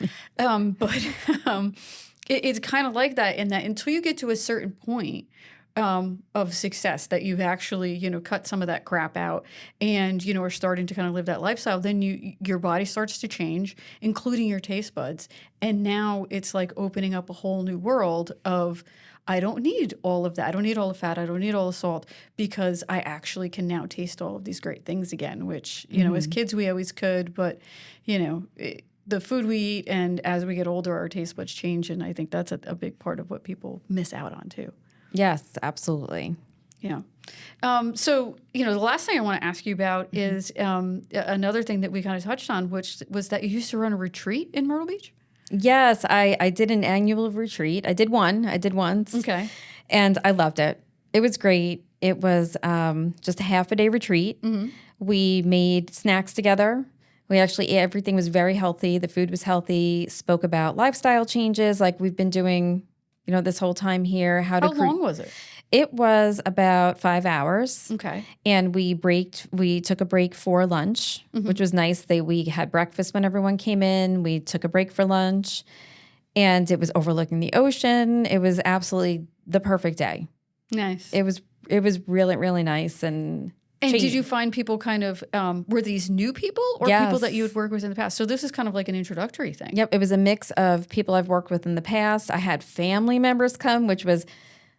It's kind of like that in that until you get to a certain point of success that you've actually, cut some of that crap out and, are starting to kind of live that lifestyle, then your body starts to change, including your taste buds. And now it's like opening up a whole new world of, I don't need all of that. I don't need all the fat. I don't need all the salt because I actually can now taste all of these great things again, which, as kids we always could, but, the food we eat and as we get older, our taste buds change. And I think that's a big part of what people miss out on too. Yes, absolutely. Yeah. So, the last thing I want to ask you about is another thing that we kind of touched on, which was that you used to run a retreat in Myrtle Beach. Yes, I did an annual retreat. I did once. Okay. And I loved it. It was great. It was just a half-a-day retreat. We made snacks together. We actually, everything was very healthy. The food was healthy, spoke about lifestyle changes like we've been doing, this whole time here. How long was it? It was about 5 hours. Okay. And we took a break for lunch, which was nice. We had breakfast when everyone came in. We took a break for lunch, and it was overlooking the ocean. It was absolutely the perfect day. Nice. It was really, really nice. And did you find people kind of, were these new people or people that you had worked with in the past? So this is kind of like an introductory thing. Yep. It was a mix of people I've worked with in the past. I had family members come, which was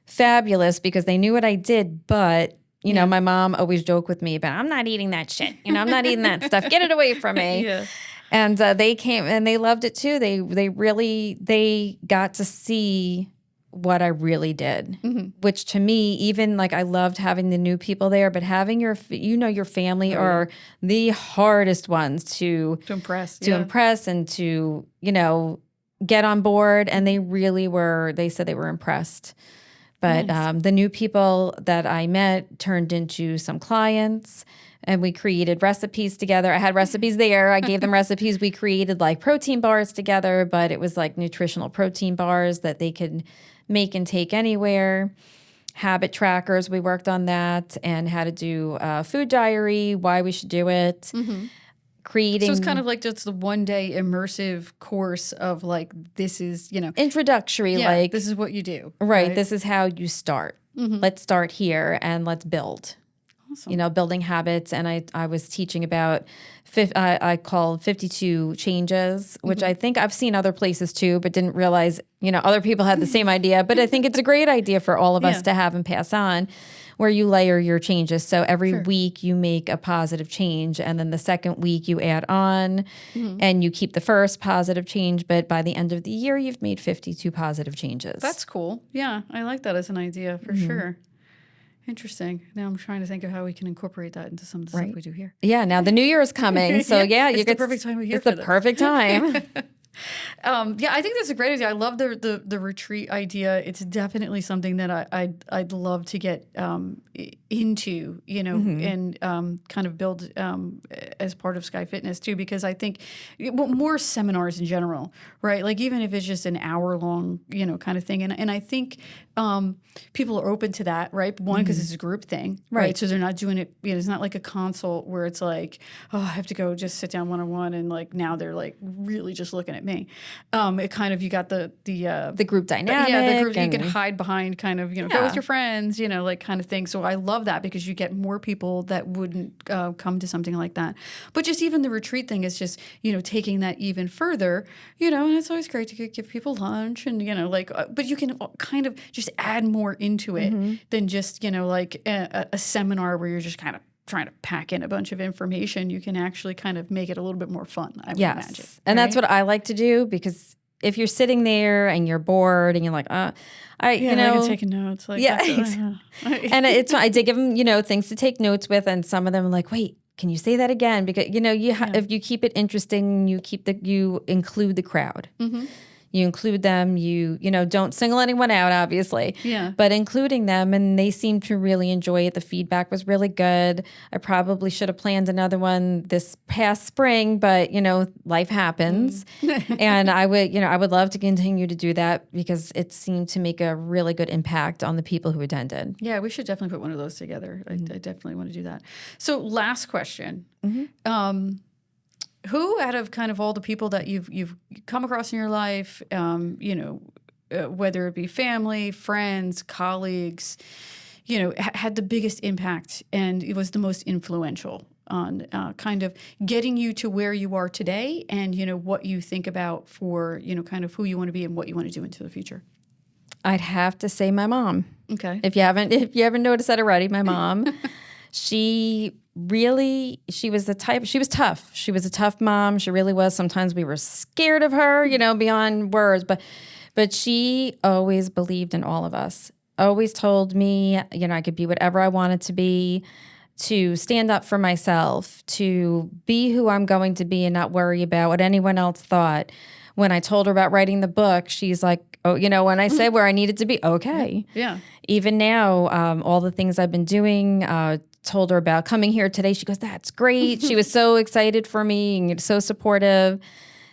fabulous because they knew what I did. But, you know, my mom always joked with me about, I'm not eating that shit. You know, I'm not eating that stuff. Get it away from me. Yeah. And they came and they loved it too. They got to see what I really did, which to me, even like I loved having the new people there, but having your family are the hardest ones to impress, and to, get on board. And they said they were impressed. But the new people that I met turned into some clients, and we created recipes together. I had recipes there. I gave them recipes. We created like protein bars together, but it was like nutritional protein bars that they could make and take anywhere. Habit trackers, we worked on that, and how to do a food diary, why we should do it. Creating. So it's kind of like just the 1-day immersive course of like, this is, introductory, like this is what you do. Right. This is how you start. Let's start here and let's build. Awesome. Building habits. And I was teaching about, I called 52 changes, which I think I've seen other places too, but didn't realize, other people had the same idea. But I think it's a great idea for all of us to have and pass on, where you layer your changes. So every week you make a positive change, and then the second week you add on, and you keep the first positive change. But by the end of the year, you've made 52 positive changes. That's cool. Yeah, I like that as an idea for sure. Interesting. Now I'm trying to think of how we can incorporate that into some of the stuff we do here. Yeah, now the new year is coming. So it's the perfect time of year. It's the perfect time. I think that's a great idea. I love the retreat idea. It's definitely something that I'd love to get into, and kind of build as part of Sky Fitness too, because I think more seminars in general, right? Like even if it's just an hour long, kind of thing. And I think people are open to that, right? One, because it's a group thing, right? So they're not doing it, it's not like a consult where it's like, oh, I have to go just sit down one-on-one, and like now they're like really just looking at me. It kind of, you got the group dynamic. The group you can hide behind, kind of, go with your friends, like kind of thing. So I love that because you get more people that wouldn't come to something like that. But just even the retreat thing is just, taking that even further, and it's always great to give people lunch and, but you can kind of just add more into it than just, like a seminar where you're just kind of trying to pack in a bunch of information. You can actually kind of make it a little bit more fun, I would imagine. And that's what I like to do, because if you're sitting there and you're bored and you're like, I can take notes. Like, and it's I did give them, things to take notes with, and some of them are like, wait, can you say that again? Because if you keep it interesting, you include the crowd. You include them, you don't single anyone out, obviously. Yeah. But including them, and they seem to really enjoy it. The feedback was really good. I probably should have planned another one this past spring, but life happens. And I would love to continue to do that, because it seemed to make a really good impact on the people who attended. Yeah, we should definitely put one of those together. I definitely want to do that. So last question. Who, out of kind of all the people that you've come across in your life, whether it be family, friends, colleagues, had the biggest impact and it was the most influential on kind of getting you to where you are today, and what you think about for kind of who you want to be and what you want to do into the future? I'd have to say my mom. Okay. If you haven't noticed that already, my mom. She was tough. She was a tough mom. She really was. Sometimes we were scared of her, beyond words. But she always believed in all of us. Always told me, I could be whatever I wanted to be, to stand up for myself, to be who I'm going to be and not worry about what anyone else thought. When I told her about writing the book, she's like, oh, when I said where I needed to be, okay. Yeah. Even now, all the things I've been doing, told her about coming here today. She goes, that's great. She was so excited for me and so supportive.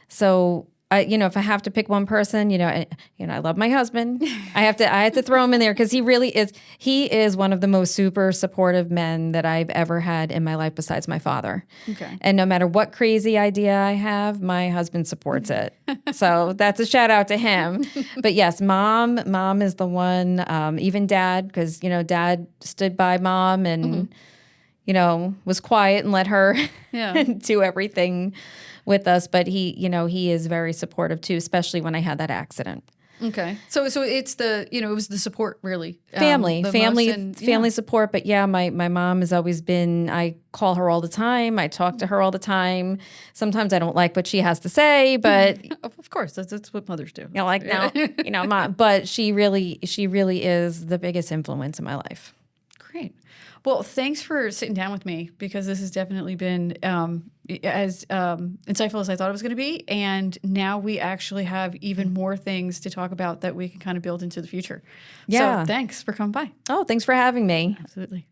So if I have to pick one person, I love my husband. I have to throw him in there because he is one of the most super supportive men that I've ever had in my life besides my father. Okay. And no matter what crazy idea I have, my husband supports it. So that's a shout out to him. But yes, mom is the one, even dad, because, dad stood by mom and, was quiet and let her do everything with us, but he is very supportive too, especially when I had that accident. Okay. So it's it was the support really. Family family support. But yeah, my mom has always been, I call her all the time. I talk to her all the time. Sometimes I don't like what she has to say, but of course, that's what mothers do. Mom, but she really is the biggest influence in my life. Great. Well, thanks for sitting down with me because this has definitely been as insightful as I thought it was going to be. And now we actually have even more things to talk about that we can kind of build into the future. Yeah. So thanks for coming by. Oh, thanks for having me. Absolutely.